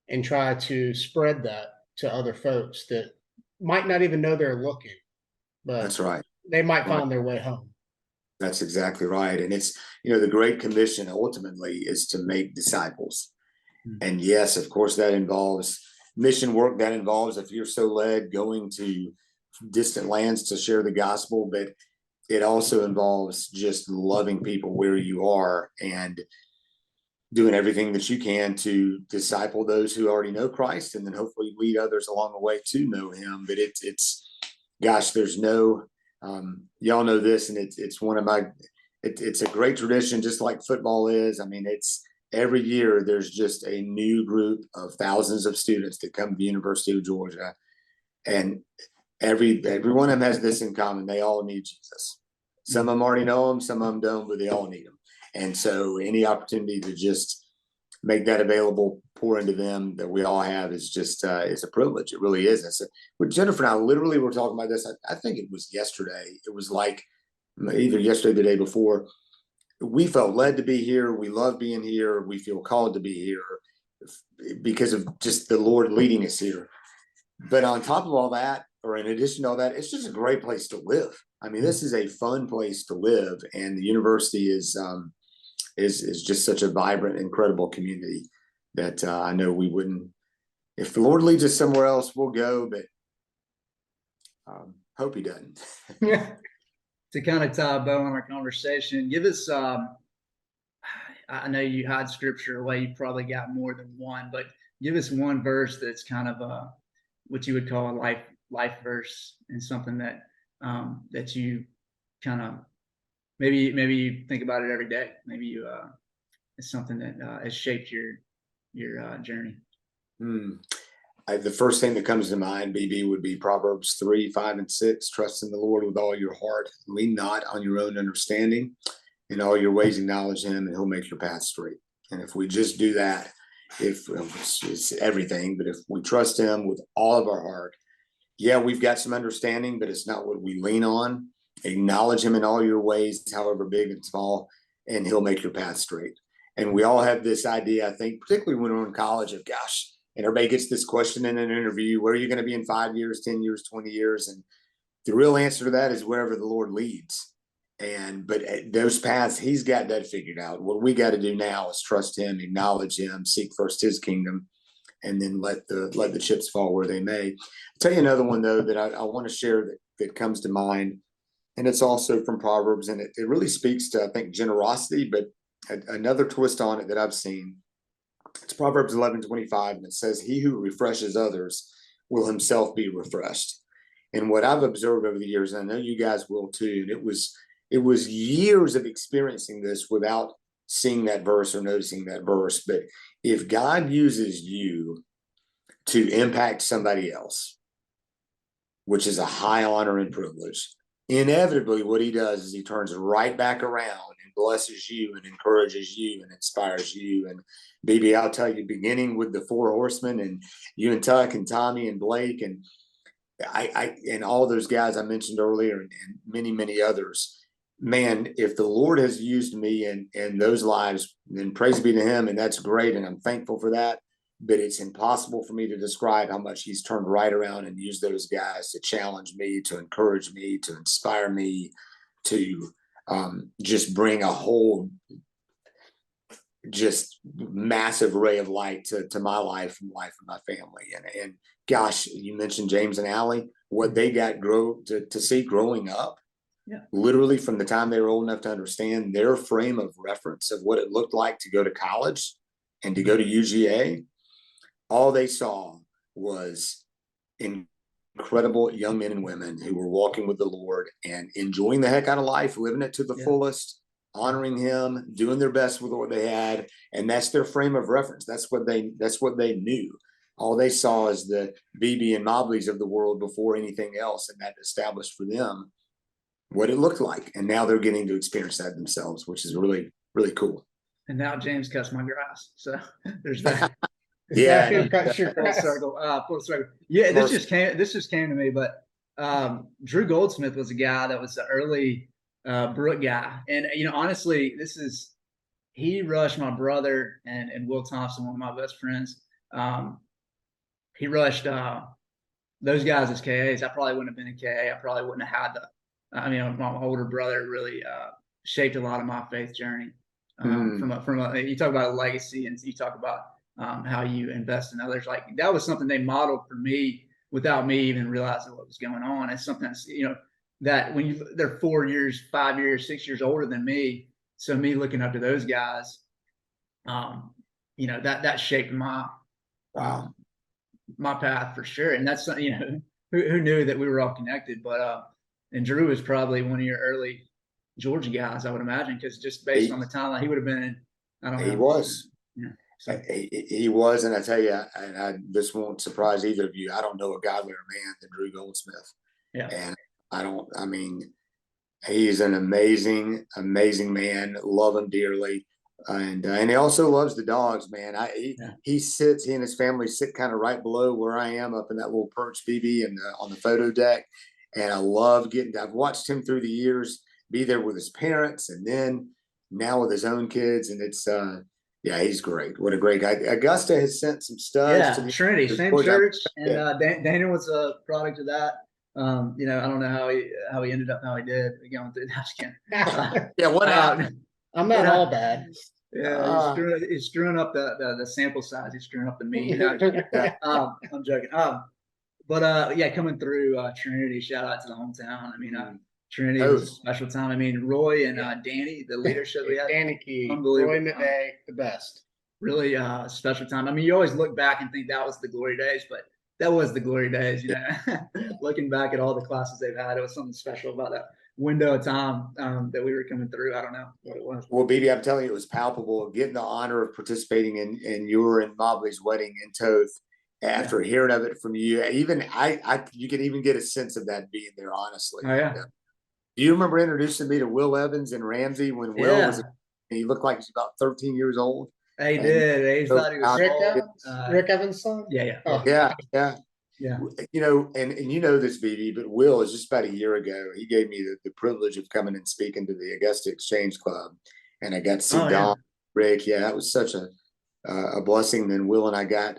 and try to spread that to other folks that might not even know they're looking, but that's right. They might find their way home. That's exactly right. And it's, the Great Commission ultimately is to make disciples. And yes, of course, that involves mission work. That involves, if you're so led, going to distant lands to share the gospel, but it also involves just loving people where you are and doing everything that you can to disciple those who already know Christ, and then hopefully lead others along the way to know Him. But gosh, there's no, y'all know this, and it's one of my, it's a great tradition, just like football is. It's every year there's just a new group of thousands of students that come to the University of Georgia, and every one of them has this in common. They all need Jesus. Some of them already know him, some of them don't, but they all need him. And so any opportunity to just make that available, pour into them that we all have is just, it's a privilege. It really is. I said, with Jennifer and I literally were talking about this. I think it was yesterday. It was like either yesterday or the day before. We felt led to be here. We love being here. We feel called to be here because of just the Lord leading us here. But on top of all that, or in addition to all that, it's just a great place to live. I mean, this is a fun place to live, and the university is just such a vibrant, incredible community that I know we wouldn't. If the Lord leads us somewhere else, we'll go. But hope He doesn't. To kind of tie a bow on our conversation, give us. I know you hide scripture away. You probably got more than one, but give us one verse that's kind of what you would call a life verse, and something that that you kind of maybe you think about it every day. Maybe you it's something that has shaped your journey. The first thing that comes to mind, BB, would be Proverbs 3, 5, and 6. Trust in the Lord with all your heart. Lean not on your own understanding. In all your ways acknowledge him, and he'll make your path straight. And if we just do that, if it's everything, but if we trust him with all of our heart, yeah, we've got some understanding, but it's not what we lean on. Acknowledge him in all your ways, however big and small, and he'll make your path straight. And we all have this idea, I think, particularly when we're in college, of gosh, and everybody gets this question in an interview, where are you going to be in 5 years, 10 years, 20 years? And the real answer to that is wherever the Lord leads. But those paths, he's got that figured out. What we got to do now is trust him, acknowledge him, seek first his kingdom, and then let the chips fall where they may. I'll tell you another one, though, that I want to share that comes to mind. And it's also from Proverbs, and it really speaks to, I think, generosity, but another twist on it that I've seen. It's Proverbs 11:25, and it says, he who refreshes others will himself be refreshed. And what I've observed over the years, and I know you guys will too, and it was years of experiencing this without seeing that verse or noticing that verse. But if God uses you to impact somebody else, which is a high honor and privilege, inevitably what he does is he turns right back around and blesses you and encourages you and inspires you. And BB, I'll tell you, beginning with the 4 horsemen and you and Tuck and Tommy and Blake and I and all those guys I mentioned earlier, and many, many others, man, if the Lord has used me in those lives, then praise be to him. And that's great. And I'm thankful for that. But it's impossible for me to describe how much he's turned right around and used those guys to challenge me, to encourage me, to inspire me, to just bring a whole just massive ray of light to my life and life of my family. And gosh, you mentioned James and Allie, what they got to see growing up. Yeah. Literally from the time they were old enough to understand their frame of reference of what it looked like to go to college and to go to UGA. All they saw was incredible young men and women who were walking with the Lord and enjoying the heck out of life, living it to the fullest, honoring him, doing their best with what they had. And that's their frame of reference. That's what they knew. All they saw is the BB and Mobleys of the world before anything else. And that established for them what it looked like. And now they're getting to experience that themselves, which is really, really cool. And now James cuts my grass. So there's that. Yeah. Full circle. Full circle. Yeah, this just came to me, but Drew Goldsmith was a guy that was the early Brook guy. And honestly, he rushed my brother and Will Thompson, one of my best friends. He rushed those guys as KAs. I probably wouldn't have been a KA. I probably wouldn't have had my older brother really shaped a lot of my faith journey. From you talk about a legacy, and you talk about how you invest in others. Like that was something they modeled for me without me even realizing what was going on. It's something that's, that when they're 4 years, 5 years, 6 years older than me. So me looking up to those guys, that shaped my path for sure. And that's, who knew that we were all connected, but and Drew was probably one of your early Georgia guys, I would imagine, because just based on the timeline, he would have been in, I don't know. He was. Yeah. So. He was, and I tell you, this won't surprise either of you. I don't know a godlier man than Drew Goldsmith. Yeah. And I mean, he's an amazing, amazing man. Love him dearly. And he also loves the dogs, man. He and his family sit kind of right below where I am up in that little perch BB and on the photo deck. And I love I've watched him through the years be there with his parents and then now with his own kids. And it's, yeah, he's great. What a great guy. Augusta has sent some studs to the Trinity, same church. And Daniel was a product of that. You know, I don't know how he ended up how he did going through that. Yeah, what happened? I'm not all bad. Yeah, he's screwing up the sample size. He's screwing up the meat. You know? I'm joking. But yeah, coming through Trinity, shout out to the hometown. I mean, Trinity was a special time. I mean, Roy and Danny, the leadership we had, Danny Key, unbelievable. Roy McVay, the best. Really special time. I mean, you always look back and think that was the glory days, but that was the glory days. You know, looking back at all the classes they've had, it was something special about that window of time that we were coming through. I don't know what it was. Well, BB, I'm telling you, it was palpable getting the honor of participating in your and Mobley's wedding in Toth. After hearing of it from you, even you can even get a sense of that being there. Honestly, oh yeah. Do you remember introducing me to Will Evans and Ramsey when Will was? He looked like he was about 13 years old. He did. He thought he was Rick Evans' son. Yeah. Oh. Yeah. You know, and you know this, BB, but Will is just about a year ago. He gave me the privilege of coming and speaking to the Augusta Exchange Club, and I got to see Don, Rick. Yeah, that was such a blessing. Then Will and I got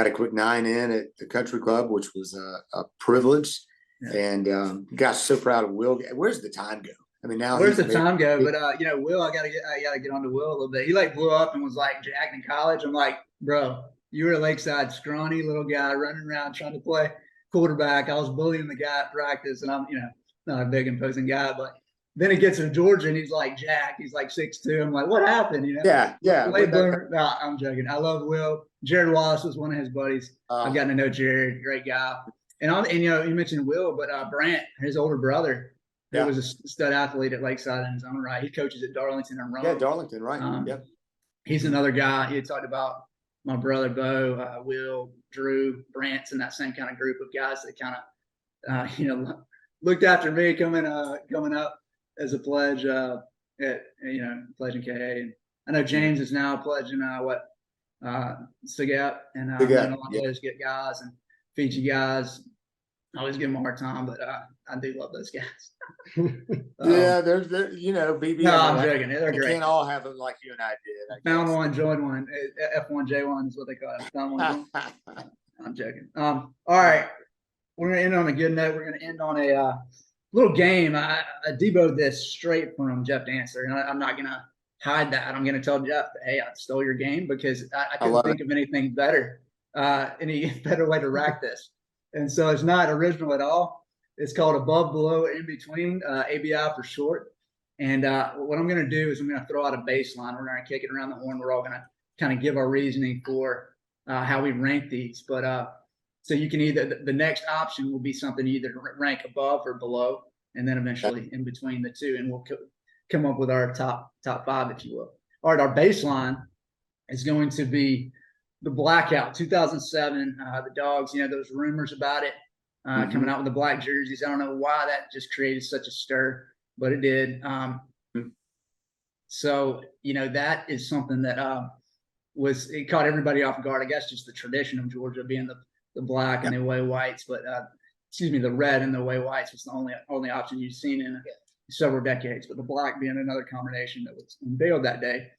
a quick 9 in at the country club, which was a privilege. Yeah. And gosh, so proud of Will. Where's the time go? I mean, now where's the time go? But you know, Will, I gotta get on to Will a little bit. He like blew up and was like jacked in college. I'm like, bro, you were a Lakeside scrawny little guy running around trying to play quarterback. I was bullying the guy at practice, and I'm, you know, not a big imposing guy, but then he gets to Georgia and he's like jacked. He's like 6'2". I'm like, what happened? You know? Yeah. Late bloomer. No, I'm joking. I love Will. Jared Wallace was one of his buddies. I've gotten to know Jared, great guy. And you know, you mentioned Will, but Brant, his older brother, who was a stud athlete at Lakeside in his own right. He coaches at Darlington and Rome. Yeah, Darlington, right? Yep. He's another guy. He had talked about my brother Bo, Will, Drew, Brant's in that same kind of group of guys that kind of, you know, looked after me coming up as a pledge pledging KA. And I know James is now pledging SIGAP, and a lot of those get guys and Fiji guys. I always give them a hard time, but I do love those guys. Yeah, they're you know, BB. No, I'm joking. They're great. Can't all have them like you and I did. Found one, joined one. F1J1 is what they call it. Found one. I'm joking. All right, we're gonna end on a good note. We're gonna end on a little game. I deboed this straight from Jeff Dancer, and I'm not gonna hide that. I'm gonna tell Jeff, hey, I stole your game because I couldn't think of anything better, any better way to rack this. And so it's not original at all. It's called above, below, in between, ABI for short. And what I'm going to do is I'm going to throw out a baseline. We're going to kick it around the horn. We're all going to kind of give our reasoning for how we rank these. But so you can either, the next option will be something either rank above or below, and then eventually in between the two. And we'll come up with our top 5, if you will. All right, our baseline is going to be the blackout 2007, the Dawgs, you know, those rumors about it coming out with the black jerseys. I don't know why that just created such a stir, but it did. So, you know, that is something that it caught everybody off guard. I guess just the tradition of Georgia being the black and the away whites, but the red and the away whites was the only option you've seen in several decades, but the black being another combination that was unveiled that day.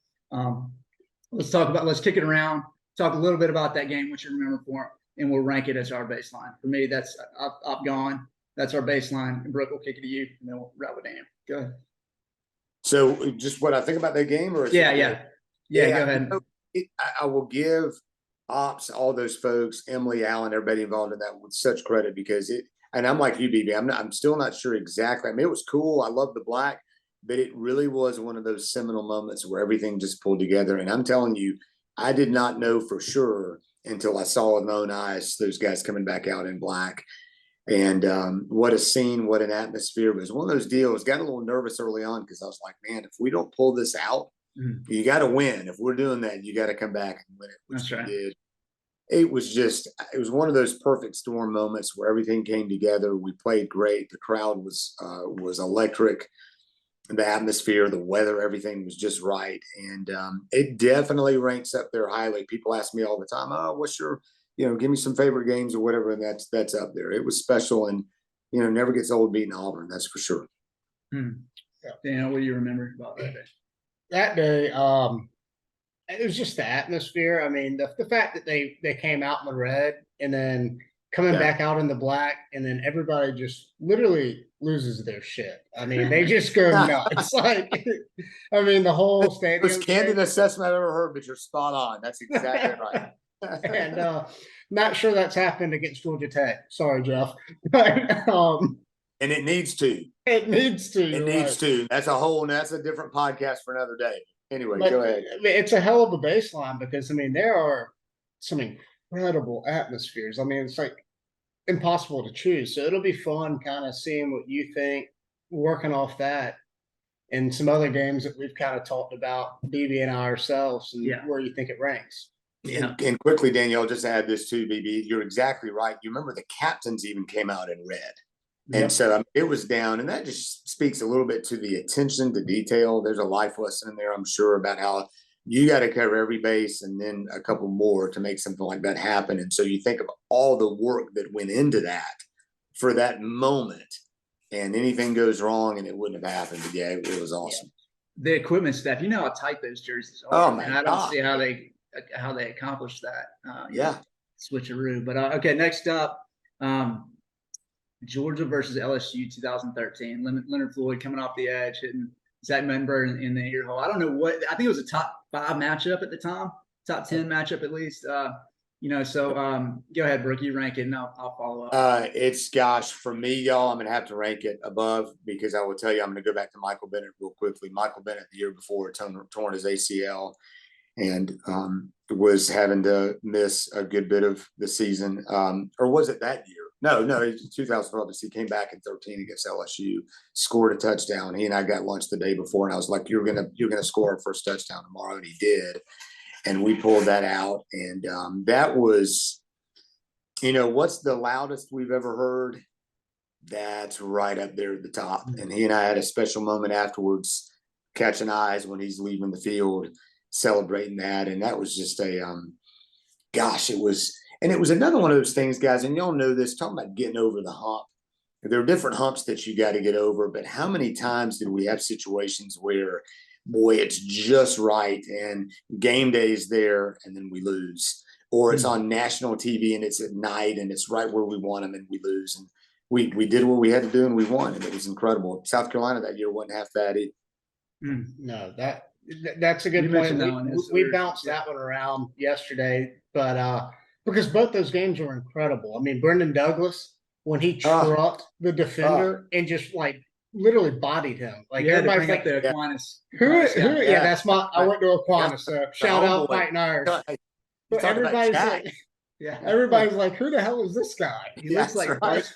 Let's kick it around. Talk a little bit about that game, what you remember for it, and we'll rank it as our baseline. For me, that's I've gone. That's our baseline. And Brooke will kick it to you, and then we'll wrap with Dan. Go ahead. So, just what I think about that game, or yeah. Go ahead. I will give ops, all those folks, Emily, Allen, everybody involved in that with such credit because it. And I'm like you, BB. I'm still not sure exactly. I mean, it was cool. I love the black, but it really was one of those seminal moments where everything just pulled together. And I'm telling you, I did not know for sure until I saw with my own eyes those guys coming back out in black. And what a scene, what an atmosphere. It was one of those deals. Got a little nervous early on because I was like, man, if we don't pull this out, you got to win. If we're doing that, you got to come back and win it, which we did. it was one of those perfect storm moments where everything came together. We played great. The crowd was electric. The atmosphere, the weather, everything was just right. And it definitely ranks up there highly. People ask me all the time, oh, what's your, give me some favorite games or whatever. And that's up there. It was special, and, never gets old beating Auburn. That's for sure. Yeah. Daniel, what do you remember about that day? That day, it was just the atmosphere. I mean, the fact that they came out in the red and then coming back out in the black, and then everybody just literally loses their shit. I mean, they just go nuts. Like, I mean, the whole stadium. Most candid assessment I've ever heard, but you're spot on. That's exactly right. And not sure that's happened against Georgia Tech. Sorry, Jeff. But, and it needs to. It needs to. It needs to. That's a different podcast for another day. Anyway, go ahead. I mean, it's a hell of a baseline because, I mean, there are some incredible atmospheres. I mean, it's like impossible to choose. So it'll be fun kind of seeing what you think, working off that, and some other games that we've kind of talked about, BB and I ourselves, and where you think it ranks. Yeah. And quickly, Danielle, just add this too, BB. You're exactly right. You remember the captains even came out in red. And so it was down, and that just speaks a little bit to the attention to detail. There's a life lesson in there, I'm sure, about how you got to cover every base and then a couple more to make something like that happen. And so you think of all the work that went into that for that moment, and anything goes wrong and it wouldn't have happened. But yeah, it was awesome. The equipment staff, you know how tight those jerseys are. Oh man, I don't see how they accomplished that. Switcheroo. But okay, next up. Georgia versus LSU 2013. Leonard Floyd coming off the edge, hitting Zach Menberg in the ear hole. I don't know what, I think it was a top 5 matchup at the time, top 10 matchup at least. So go ahead, Brook, you rank it and I'll follow up. For me, y'all, I'm going to have to rank it above, because I will tell you, I'm going to go back to Michael Bennett real quickly. Michael Bennett the year before torn his ACL and was having to miss a good bit of the season. Or was it that year? No, it was 2012. He came back in 13 against LSU, scored a touchdown. He and I got lunch the day before, and I was like, "You're gonna score our first touchdown tomorrow," and he did. And we pulled that out, and that was, what's the loudest we've ever heard? That's right up there at the top. And he and I had a special moment afterwards, catching eyes when he's leaving the field, celebrating that, and that was just it was. And it was another one of those things, guys, and y'all know this, talking about getting over the hump. There are different humps that you got to get over, but how many times did we have situations where, boy, it's just right, and game day is there, and then we lose? Or it's on national TV, and it's at night, and it's right where we want them, and we lose. And we did what we had to do, and we won, and it was incredible. South Carolina that year wasn't half bad either. No, that's a good point. We bounced that one around yesterday, but because both those games were incredible. I mean, Brendan Douglas, when he trucked the defender and just like literally bodied him. Like everybody's like, the Aquinas. That's I went to Aquinas. So shout out Fighting Irish. But everybody's like, everybody's like, who the hell is this guy? He looks like Buzz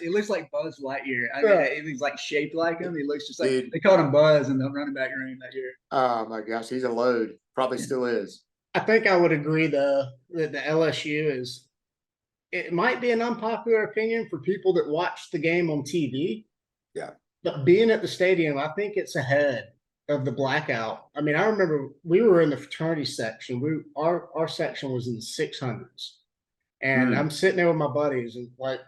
Lightyear. I mean, he's like shaped like him. He looks just like they called him Buzz in the running back room that year. Oh my gosh, he's a load. Probably still is. I think I would agree that the LSU it might be an unpopular opinion for people that watch the game on TV. Yeah. But being at the stadium, I think it's ahead of the blackout. I mean, I remember we were in the fraternity section. Our section was in the 600s. And I'm sitting there with my buddies, and like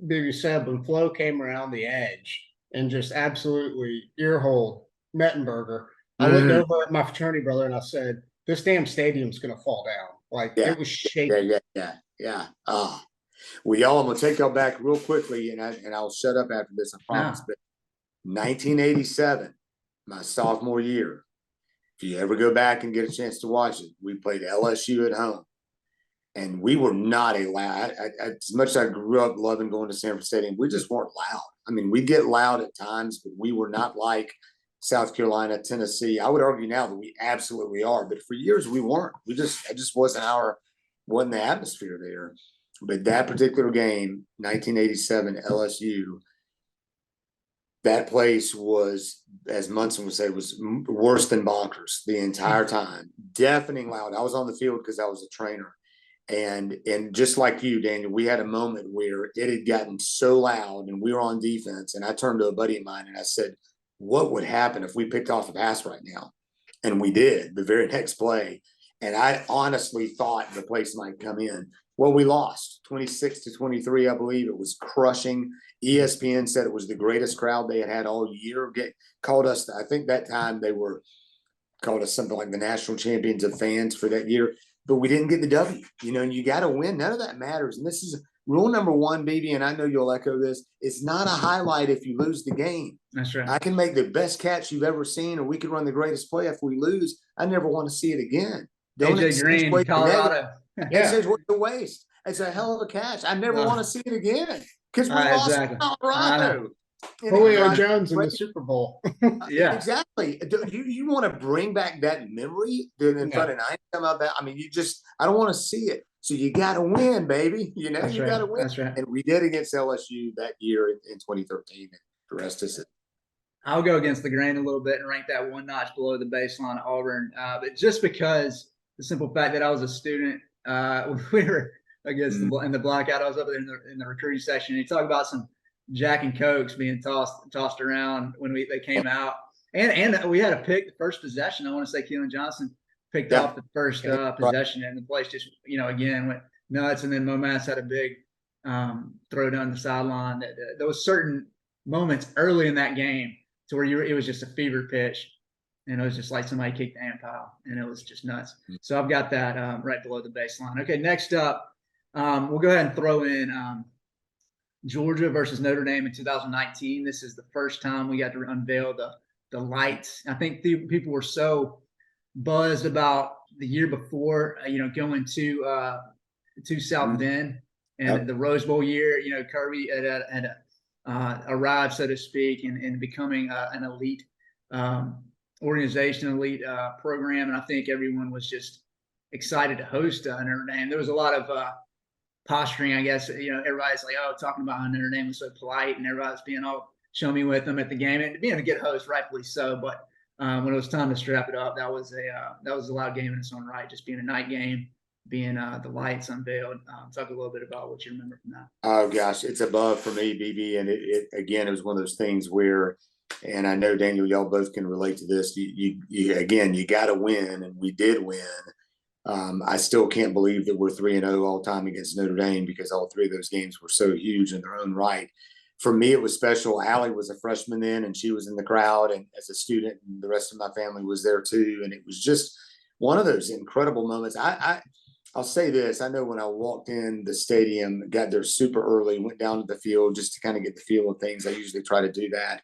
Biggie said, when Flo came around the edge and just absolutely earholed Mettenberger, I looked over at my fraternity brother and I said, this damn stadium's going to fall down. Like it was shaking. Yeah. Well, y'all, I'm going to take y'all back real quickly, and I'll shut up after this, I promise. But 1987, my sophomore year, if you ever go back and get a chance to watch it, we played LSU at home. And we were not loud. As much as I grew up loving going to Sanford Stadium, we just weren't loud. I mean, we get loud at times, but we were not like South Carolina, Tennessee. I would argue now that we absolutely are, but for years we weren't. It just wasn't the atmosphere there. But that particular game, 1987 LSU, that place was, as Munson would say, was worse than bonkers the entire time. Deafening loud. I was on the field because I was a trainer. And just like you, Daniel, we had a moment where it had gotten so loud and we were on defense. And I turned to a buddy of mine and I said, what would happen if we picked off a pass right now? And we did the very next play. And I honestly thought the place might come in. Well, we lost 26-23, I believe. It was crushing. ESPN said it was the greatest crowd they had all year. Called us, I think that time they called us something like the national champions of fans for that year. But we didn't get the W, and you got to win. None of that matters. And this is rule number one, baby, and I know you'll echo this. It's not a highlight if you lose the game. That's right. I can make the best catch you've ever seen, or we could run the greatest play. If we lose, I never want to see it again. AJ Green, Colorado. It says what a waste. It's a hell of a catch. I never want to see it again because we lost exactly. Colorado. Julio Jones in the Super Bowl. Yeah, exactly. You want to bring back that memory in front of night about that? I mean, I don't want to see it. So you got to win, baby. You got to win. That's right. And we did against LSU that year in 2013. And the rest is it. I'll go against the grain a little bit and rank that one notch below the baseline of Auburn. But just because the simple fact that I was a student, when we were against in the blackout, I was up in the recruiting section. And you talk about some Jack and Cokes being tossed around when they came out, and we had a pick the first possession. I want to say Keelan Johnson picked off the first possession, and the place just again went nuts. And then Momass had a big throw down the sideline. There was certain moments early in that game to where it was just a fever pitch, and it was just like somebody kicked the ant pile, and it was just nuts. So I've got that right below the baseline. Okay, next up, we'll go ahead and throw in Georgia versus Notre Dame in 2019. This is the first time we got to unveil the lights. I think people were so buzzed about the year before, going to South Bend and the Rose Bowl year. Kirby had arrived, so to speak, and becoming an elite organization, elite program. And I think everyone was just excited to host Notre Dame. There was a lot of posturing, I guess. Everybody's like, talking about how Notre Dame was so polite, and everybody's being all show me with them at the game, and being a good host, rightfully so. But when it was time to strap it up, that was a loud game in its own right. Just being a night game, being the lights unveiled. Talk a little bit about what you remember from that. Oh gosh, it's above for me, BB, and it again, it was one of those things where, and I know Daniel, y'all both can relate to this. You got to win, and we did win. I still can't believe that we're 3-0 all time against Notre Dame, because all three of those games were so huge in their own right. For me, it was special. Allie was a freshman then, and she was in the crowd, and as a student, and the rest of my family was there too. And it was just one of those incredible moments. I'll say this. I know when I walked in the stadium, got there super early, went down to the field just to kind of get the feel of things. I usually try to do that.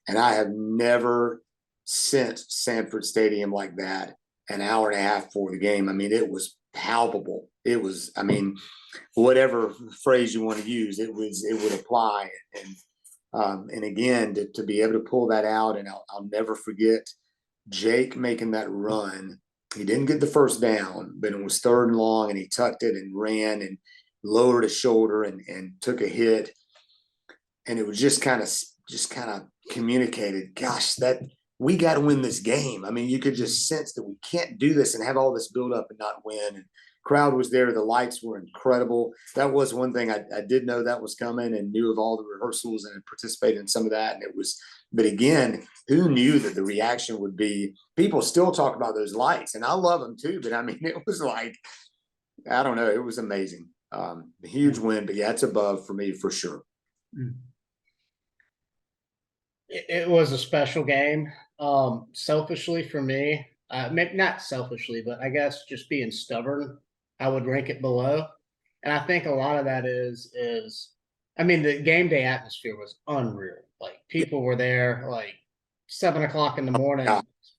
And I have never sensed Sanford Stadium like that an hour and a half before the game. I mean, it was palpable. It was, whatever phrase you want to use, it would apply. And again, to be able to pull that out, and I'll never forget Jake making that run. He didn't get the first down, but it was 3rd and long, and he tucked it and ran and lowered his shoulder and took a hit. And it was just kind of communicated, gosh, that we got to win this game. I mean, you could just sense that we can't do this and have all this build up and not win. And crowd was there. The lights were incredible. That was one thing I did know that was coming, and knew of all the rehearsals and had participated in some of that. And it was, but again, who knew that the reaction would be? People still talk about those lights, and I love them too. But I mean, it was like, I don't know. It was amazing. A huge win, but yeah, it's above for me for sure. It was a special game. Selfishly for me, maybe not selfishly, but I guess just being stubborn, I would rank it below. And I think a lot of that is the game day atmosphere was unreal. Like, people were there like 7 o'clock in the morning,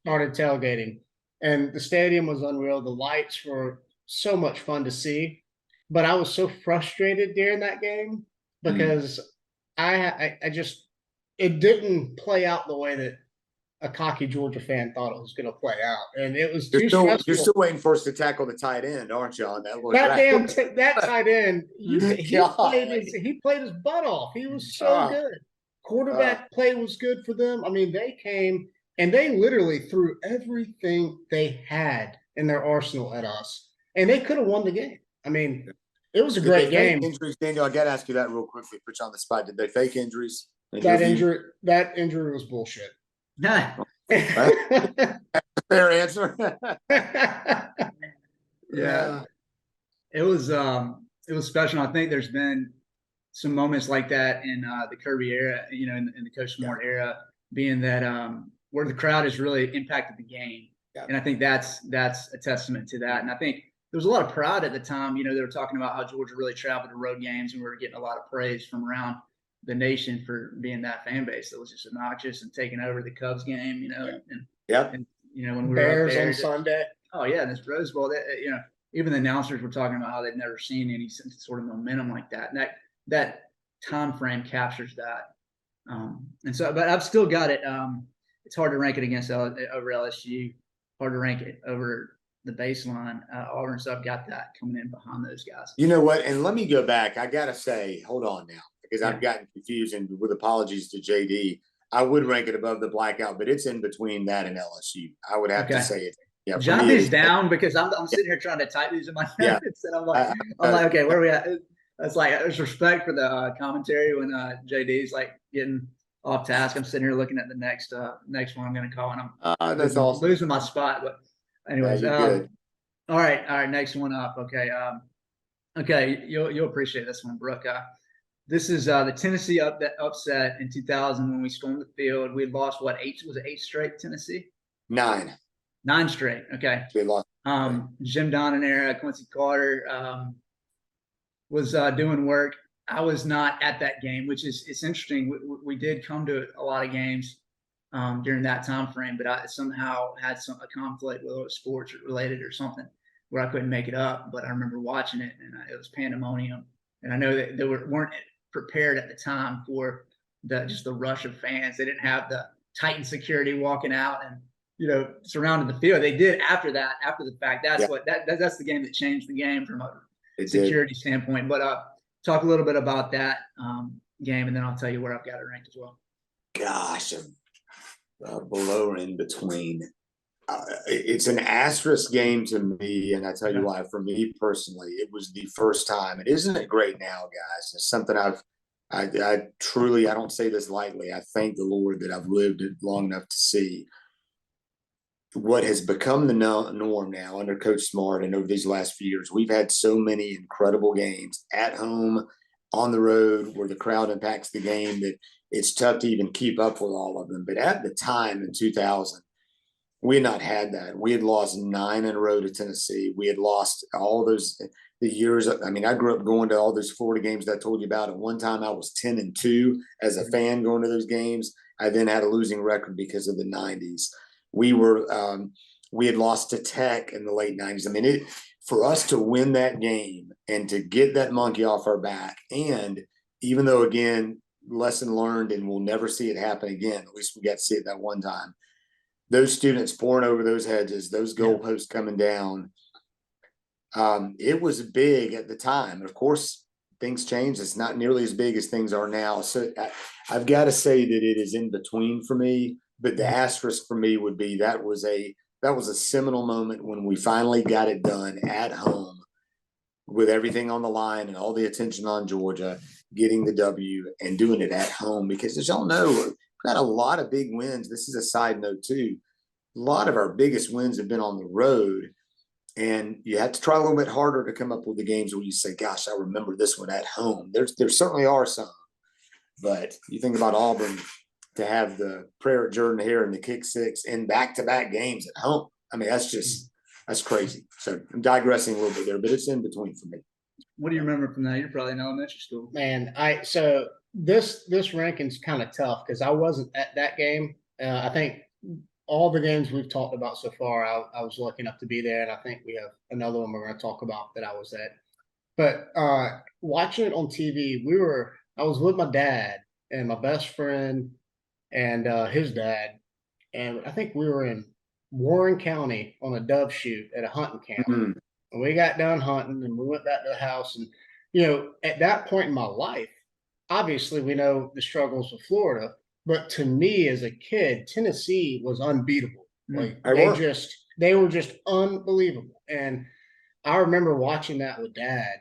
started tailgating, and the stadium was unreal. The lights were so much fun to see, but I was so frustrated during that game because I just, it didn't play out the way that a cocky Georgia fan thought it was going to play out, and it was too stressful. You're still waiting for us to tackle the tight end, aren't you? On that tight end, he played his butt off. He was so good. Quarterback play was good for them. I mean, they came and they literally threw everything they had in their arsenal at us, and they could have won the game. I mean, it was a Did great they fake game. injuries, Daniel? I got to ask you that real quickly. Put you on the spot. Did they fake injuries? That injury was bullshit. Yeah. Fair answer. Yeah. It was special. I think there's been some moments like that in the Kirby era, you know, in the Coach Smart era, being that where the crowd has really impacted the game. Yeah. And I think that's a testament to that. And I think there was a lot of pride at the time. You know, they were talking about how Georgia really traveled to road games, and we were getting a lot of praise from around the nation for being that fan base that was just obnoxious and taking over the Cubs game. You know, and you know, when we Bears were up there, on Sunday. Oh yeah, this Rose Bowl. You know, even the announcers were talking about how they'd never seen any sort of momentum like that. And that time frame captures that. And so, but I've still got it. It's hard to rank it against over LSU. Hard to rank it over the baseline. Auburn. So I've got that coming in behind those guys. You know what? And let me go back. I gotta say, hold on now, because I've gotten confused. And with apologies to JD, I would rank it above the blackout, but it's in between that and LSU. I would have to say it. Yeah, jot these down because I'm sitting here trying to type these in my notes, and I'm like, okay, where are we at? It's like there's respect for the commentary when JD's like getting off task. I'm sitting here looking at the next one I'm going to call, and I'm that's awesome. losing my spot. But anyways, good. All right, next one up. Okay, okay, you'll appreciate this one, Brooke. This is the Tennessee upset in 2000 when we stormed the field. We had lost eight straight, Tennessee? 9 straight. Okay. We lost. Jim Donnan era, Quincy Carter was doing work. I was not at that game, which is it's interesting. We did come to a lot of games during that time frame, but I somehow had a conflict, whether it was sports related or something, where I couldn't make it up. But I remember watching it, and it was pandemonium. And I know that they weren't prepared at the time for just the rush of fans. They didn't have the Titan security walking out and surrounded the field. They did after that, after the fact. That's that's the game that changed the game from a security standpoint. But talk a little bit about that game, and then I'll tell you where I've got it ranked as well. Gosh, below or in between. It's an asterisk game to me, and I tell you why. For me personally, it was the first time. And isn't it great now, guys? It's something I truly, I don't say this lightly. I thank the Lord that I've lived it long enough to see what has become the norm now under Coach Smart. And over these last few years, we've had so many incredible games at home, on the road, where the crowd impacts the game that it's tough to even keep up with all of them. But at the time in 2000, we had not had that. We had lost 9 in a row to Tennessee. We had lost all those the years. I mean, I grew up going to all those Florida games that I told you about. At one time, I was 10-2 as a fan going to those games. I then had a losing record because of the 90s. We had lost to Tech in the late 90s. I mean, for us to win that game and to get that monkey off our back, and even though, again, lesson learned and we'll never see it happen again, at least we got to see it that one time, those students pouring over those hedges, those goalposts coming down, it was big at the time. And of course, things changed. It's not nearly as big as things are now. So I've got to say that it is in between for me. But the asterisk for me would be that was a seminal moment when we finally got it done at home with everything on the line and all the attention on Georgia, getting the W and doing it at home. Because as y'all know, we've got a lot of big wins. This is a side note too. A lot of our biggest wins have been on the road. And you have to try a little bit harder to come up with the games where you say, gosh, I remember this one at home. There certainly are some. But you think about Auburn, to have the prayer at Jordan Hare and the kick six in back-to-back games at home. I mean, that's crazy. So I'm digressing a little bit there, but it's in between for me. What do you remember from that? You're probably in elementary school. Man, so this ranking's kind of tough because I wasn't at that game. I think all the games we've talked about so far, I was lucky enough to be there, and I think we have another one we're going to talk about that I was at. But watching it on TV, I was with my dad and my best friend and his dad, and I think we were in Warren County on a dove shoot at a hunting camp. Mm-hmm. And we got done hunting and we went back to the house. And, at that point in my life, obviously we know the struggles of Florida, but to me as a kid, Tennessee was unbeatable. Like they were just unbelievable. And I remember watching that with Dad,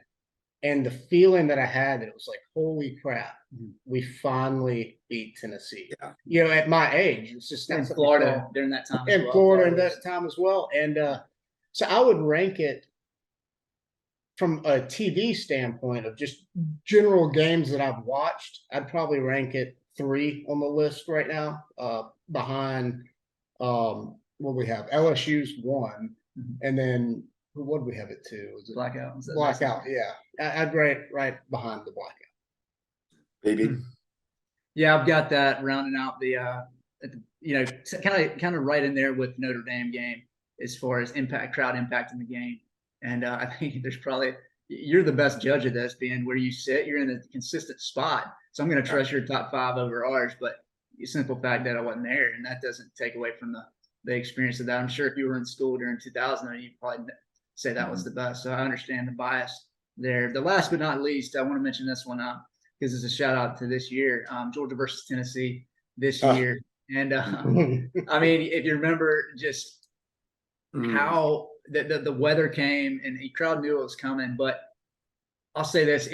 and the feeling that I had, that it was like, holy crap, we finally beat Tennessee. Yeah. You know, at my age, it's just In that's what we Florida saw. during that time as In well. Florida Florida at that time as well. And so I would rank it from a TV standpoint of just general games that I've watched. I'd probably rank it 3 on the list right now, behind what we have. LSU's 1, and then what do we have it 2? Was it Blackout. Blackout? Yeah, I'd rate right behind the Blackout. Baby. Yeah, I've got that rounding out the kind of right in there with Notre Dame game as far as crowd impact in the game. And I think there's probably, you're the best judge of this, being where you sit. You're in a consistent spot, so I'm going to trust your top 5 over ours. But the simple fact that I wasn't there, and that doesn't take away from the experience of that. I'm sure if you were in school during 2000, you'd probably say that was the best. So I understand the bias there. The last but not least, I want to mention this one up because it's a shout out to this year, Georgia versus Tennessee this year. And I mean, if you remember just how the weather came, and the crowd knew it was coming, but I'll say this,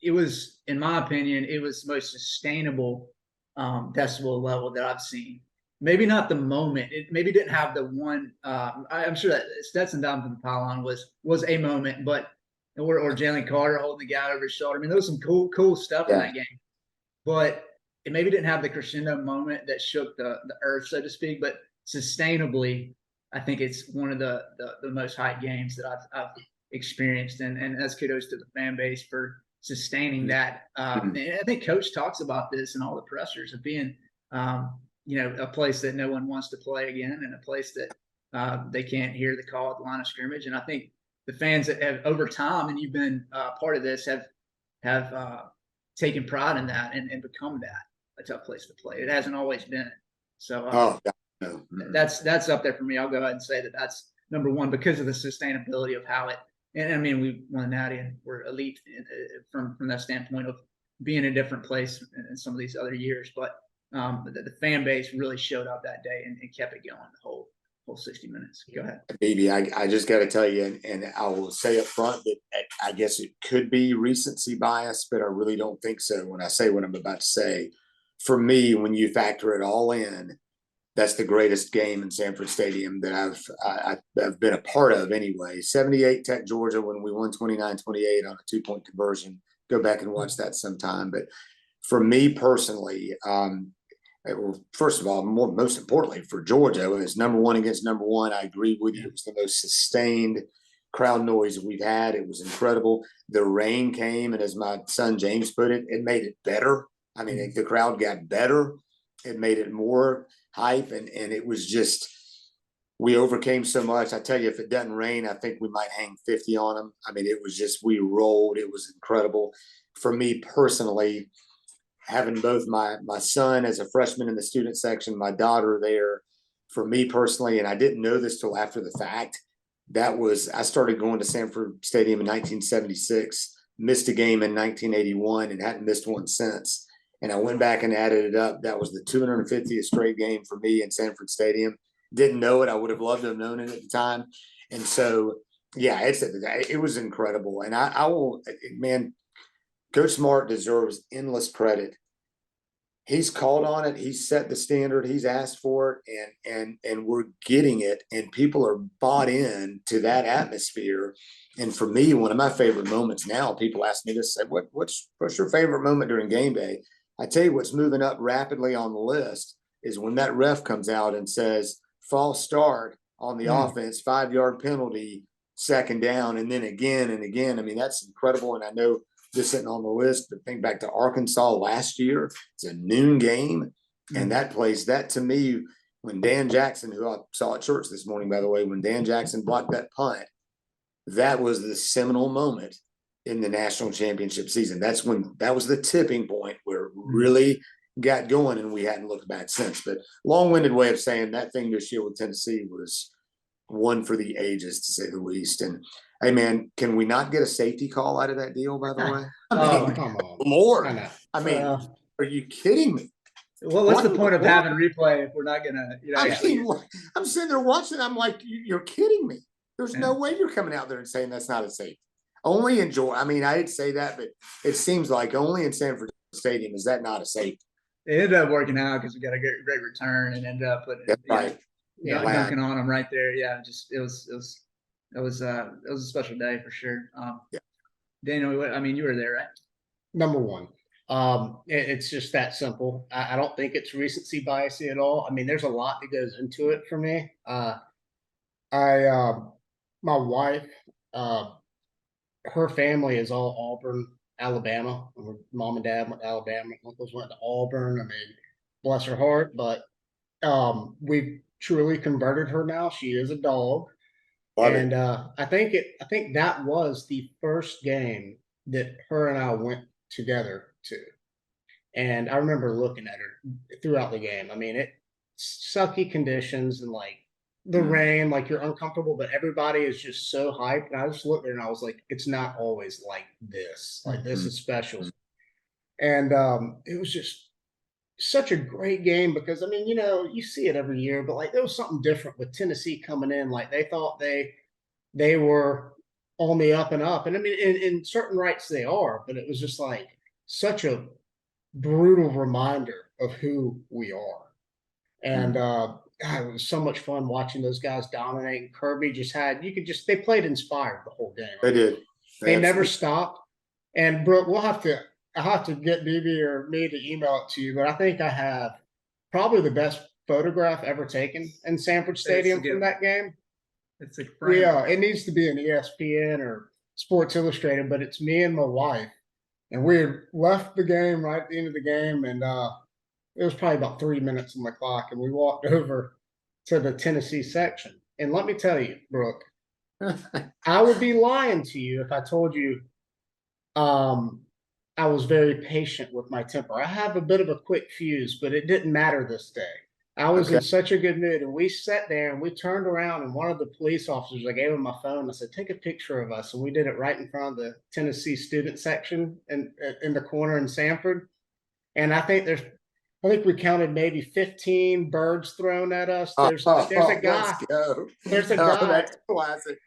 it was, in my opinion, it was the most sustainable decibel level that I've seen. Maybe not the moment. It maybe didn't have the one. I'm sure that Stetson down from the pylon was a moment, but or Jalen Carter holding the guy over his shoulder. I mean, there was some cool stuff in that game, but it maybe didn't have the crescendo moment that shook the earth, so to speak. But sustainably, I think it's one of the most hyped games that I've experienced, and that's kudos to the fan base for sustaining that. And I think Coach talks about this in all the pressers of being, a place that no one wants to play again, and a place that they can't hear the call at the line of scrimmage. And I think the fans that have, over time, and you've been part of this, have taken pride in that and become that a tough place to play. It hasn't always been. So that's up there for me. I'll go ahead and say that that's number 1 because of the sustainability of how it. And I mean, we won Natty, and we're elite from that standpoint of being in a different place in some of these other years. But the fan base really showed up that day and kept it going the whole 60 minutes. Go ahead. Baby, I just got to tell you, and I will say up front that I guess it could be recency bias, but I really don't think so when I say what I'm about to say. For me, when you factor it all in, that's the greatest game in Sanford Stadium that I've been a part of anyway. 78 Tech, Georgia, when we won 29-28 on a 2-point conversion. Go back and watch that sometime. But for me personally, first of all, most importantly for Georgia, it was number 1 against number 1. I agree with you. It was the most sustained crowd noise we've had. It was incredible. The rain came, and as my son James put it, it made it better. I mean, the crowd got better. It made it more hype, and it was just, we overcame so much. I tell you, if it doesn't rain, I think we might hang 50 on them. I mean, it was just, we rolled. It was incredible. For me personally, having both my son as a freshman in the student section, my daughter there, for me personally, and I didn't know this till after the fact, I started going to Sanford Stadium in 1976, missed a game in 1981, and hadn't missed one since. And I went back and added it up. That was the 250th straight game for me in Sanford Stadium. Didn't know it. I would have loved to have known it at the time. And so, yeah, it was incredible. And I will, man, Coach Smart deserves endless credit. He's called on it. He's set the standard. He's asked for it, and we're getting it. And people are bought in to that atmosphere. And for me, one of my favorite moments now, people ask me this, say, what's your favorite moment during game day? I tell you what's moving up rapidly on the list is when that ref comes out and says, false start on the offense, 5-yard penalty, 2nd down, and then again and again. I mean, that's incredible. And I know this isn't on the list, but think back to Arkansas last year. It's a noon game. And that to me, when Dan Jackson, who I saw at church this morning, by the way, when Dan Jackson blocked that punt, that was the seminal moment in the national championship season. That was the tipping point where it really got going, and we hadn't looked back since. But long-winded way of saying that thing this year with Tennessee was one for the ages, to say the least. And hey, man, can we not get a safety call out of that deal, by the way? I mean, come on. Lord. I mean, are you kidding me? Well, what's the point of having replay if we're not gonna? I'm sitting there watching. I'm like, you're kidding me. There's no way you're coming out there and saying that's not a safety. Only enjoy. I mean, I'd say that, but it seems like only in Sanford Stadium is that not a safety. It ended up working out because we got a great return and ended up putting dunking on them right there. Yeah, just it was a special day for sure. Daniel, I mean, you were there, right? Number one. It's just that simple. I don't think it's recency bias at all. I mean, there's a lot that goes into it for me. My wife, her family is all Auburn, Alabama. Mom and dad went to Alabama. Uncles went to Auburn. I mean, bless her heart. But we've truly converted her now. She is a dog. And I think that was the first game that her and I went together to. And I remember looking at her throughout the game. I mean, it sucky conditions and like the rain, like you're uncomfortable, but everybody is just so hyped. And I just looked at her and I was like, it's not always like this. Like this is special. And it was just such a great game because I mean, you know, you see it every year, but like there was something different with Tennessee coming in. Like they thought they were on the up and up. And I mean, in certain rights they are, but it was just like such a brutal reminder of who we are. And God, it was so much fun watching those guys dominate. Kirby just had they played inspired the whole game. They did. They never stopped. And Brooke, I'll have to get BB or me to email it to you, but I think I have probably the best photograph ever taken in Sanford Stadium from that game. It's a frame. Yeah, it needs to be an ESPN or Sports Illustrated, but it's me and my wife. And we had left the game right at the end of the game, and it was probably about 3 minutes on the clock, and we walked over to the Tennessee section. And let me tell you, Brooke, I would be lying to you if I told you I was very patient with my temper. I have a bit of a quick fuse, but it didn't matter this day. I was in such a good mood, and we sat there and we turned around, and one of the police officers, I gave him my phone. I said, take a picture of us. And we did it right in front of the Tennessee student section in the corner in Sanford. And I think we counted maybe 15 birds thrown at us. There's a guy. There's a guy. That's classic.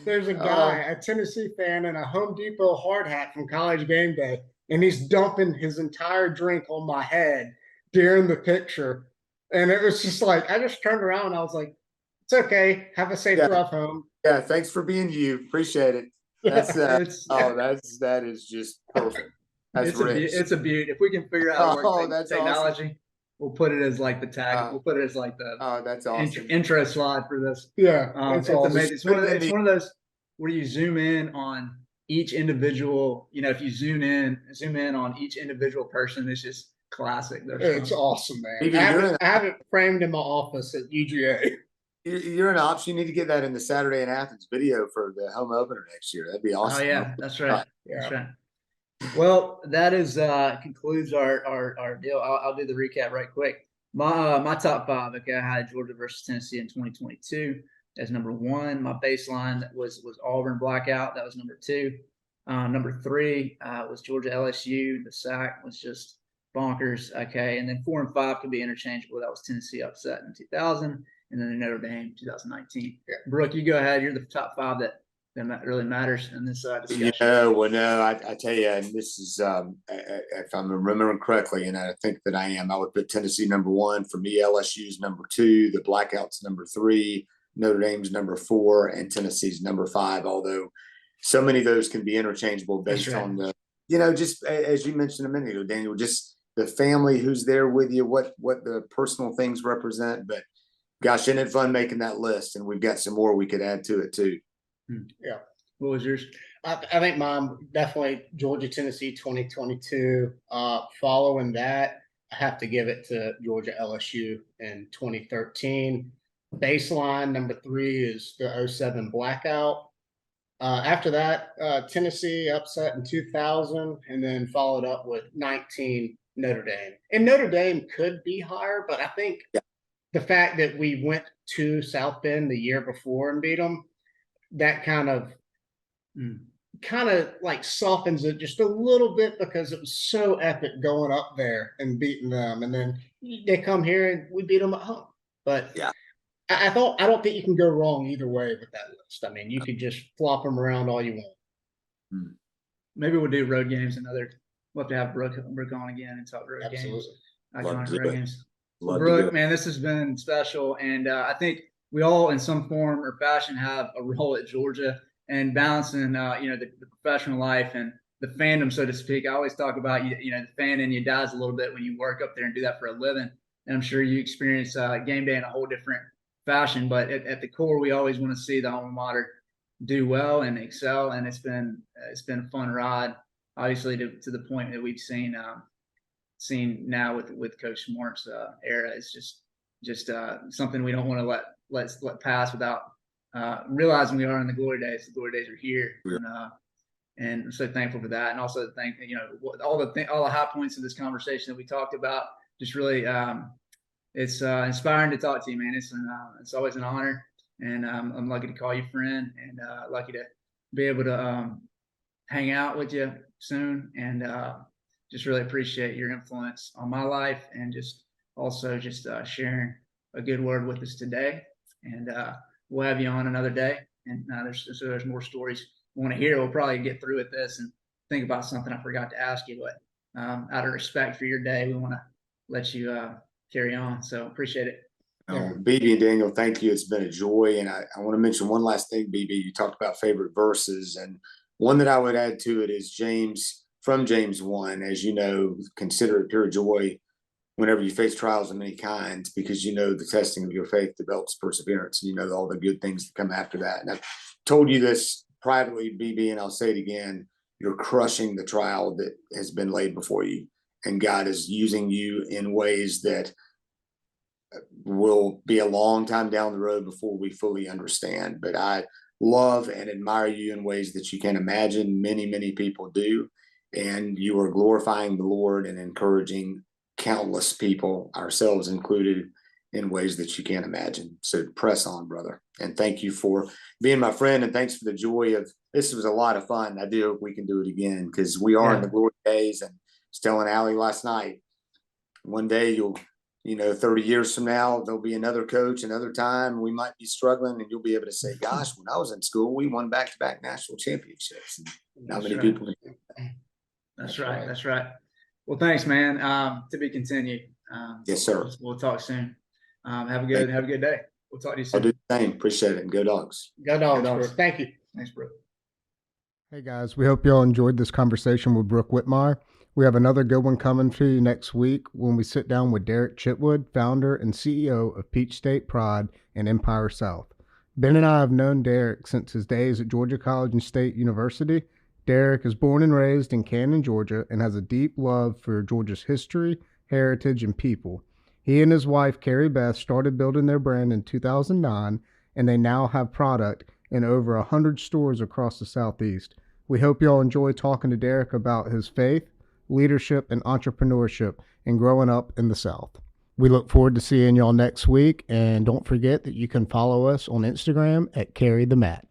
There's a guy, a Tennessee fan in a Home Depot hard hat from College Game Day, and he's dumping his entire drink on my head during the picture. And it was just like, I just turned around and I was like, it's okay. Have a safe drive home. Yeah, thanks for being you. Appreciate it. That's that is just perfect. It's a beauty. If we can figure out how to work technology, awesome. We'll put it as like the tag. We'll put it as like the that's awesome. Intro slide for this. Yeah, it's amazing. It's one of those where you zoom in on each individual. You know, if you zoom in on each individual person, it's just classic. It's awesome, man. I have it framed in my office at UGA. You're an ops. You need to get that in the Saturday in Athens video for the home opener next year. That'd be awesome. Oh yeah, that's right. That's right. Well, that is concludes our deal. I'll do the recap right quick. My top five. Okay, I had Georgia versus Tennessee in 2022 as number one. My baseline was Auburn blackout. That was number two. Number three was Georgia LSU. The sack was just bonkers. Okay, and then 4 and 5 could be interchangeable. That was Tennessee upset in 2000, and then the Notre Dame 2019. Yeah. Brooke, you go ahead. You're the top five that really matters in this discussion. I tell you, and this is if I'm remembering correctly, and I think that I am, I would put Tennessee number one. For me, LSU's number two, the Blackouts number three, Notre Dame's number four, and Tennessee's number five. Although so many of those can be interchangeable based on the, just as you mentioned a minute ago, Daniel, just the family who's there with you, what the personal things represent. But gosh, isn't it fun making that list? And we've got some more we could add to it too. Yeah. What was yours? I think mine definitely Georgia, Tennessee 2022. Following that, I have to give it to Georgia LSU in 2013. Baseline number three is the 07 blackout. After that, Tennessee upset in 2000, and then followed up with 19 Notre Dame. And Notre Dame could be higher, but I think the fact that we went to South Bend the year before and beat them, that kind of like softens it just a little bit because it was so epic going up there and beating them. And then they come here and we beat them at home. But I don't think you can go wrong either way with that list. I mean, you could just flop them around all you want. Maybe we'll do road games we'll have to have Brook on again and talk road Absolutely. games. Iconic road games. Well, Love to Brook, do it. man, this has been special. And I think we all in some form or fashion have a role at Georgia and balancing, the professional life and the fandom, so to speak. I always talk about, the fan in you dies a little bit when you work up there and do that for a living. And I'm sure you experience game day in a whole different fashion. But at the core, we always want to see the alma mater do well and excel. And it's been a fun ride, obviously, to the point that we've seen now with Coach Smart's era. It's just something we don't want to let pass without realizing we are in the glory days. The glory days are here. Yeah. And I'm so thankful for that. And also thank, all the high points of this conversation that we talked about. Just really, it's inspiring to talk to you, man. It's always an honor, and I'm lucky to call you friend, and lucky to be able to hang out with you soon, and just really appreciate your influence on my life, and just sharing a good word with us today. And we'll have you on another day, and there's more stories we want to hear. We'll probably get through with this and think about something I forgot to ask you, but out of respect for your day, we want to let you carry on. So appreciate it. BB and Daniel, thank you. It's been a joy. And I want to mention one last thing, BB. You talked about favorite verses, and one that I would add to it is from James 1. As you know, consider it pure joy whenever you face trials of many kinds, because the testing of your faith develops perseverance, and all the good things that come after that. And I've told you this privately, BB, and I'll say it again. You're crushing the trial that has been laid before you, and God is using you in ways that will be a long time down the road before we fully understand. But I love and admire you in ways that you can't imagine. Many, many people do. And you are glorifying the Lord and encouraging countless people, ourselves included, in ways that you can't imagine. So press on, brother. And thank you for being my friend. And thanks for the joy of this. Was a lot of fun. I do hope we can do it again, because we are in the glory days. And was telling Allie last night, one day 30 years from now, there'll be another coach, another time we might be struggling, and you'll be able to say, gosh, when I was in school, we won back-to-back national championships. And not many people. That's right. That's right. Well, thanks, man. To be continued. Yes, sir. We'll talk soon. Have a good day. We'll talk to you soon. I'll do the same. Appreciate it. And go Dogs. Go Dogs. Thank you. Thanks, Brook. Hey guys, we hope you all enjoyed this conversation with Brook Whitmire. We have another good one coming for you next week when we sit down with Derek Chitwood, founder and CEO of Peach State Pride in Empire South. Ben and I have known Derek since his days at Georgia College and State University. Derek is born and raised in Canton, Georgia, and has a deep love for Georgia's history, heritage, and people. He and his wife, Carrie Beth, started building their brand in 2009, and they now have product in over 100 stores across the Southeast. We hope you all enjoy talking to Derek about his faith, leadership, and entrepreneurship and growing up in the South. We look forward to seeing y'all next week, and don't forget that you can follow us on Instagram at Carry the Mat.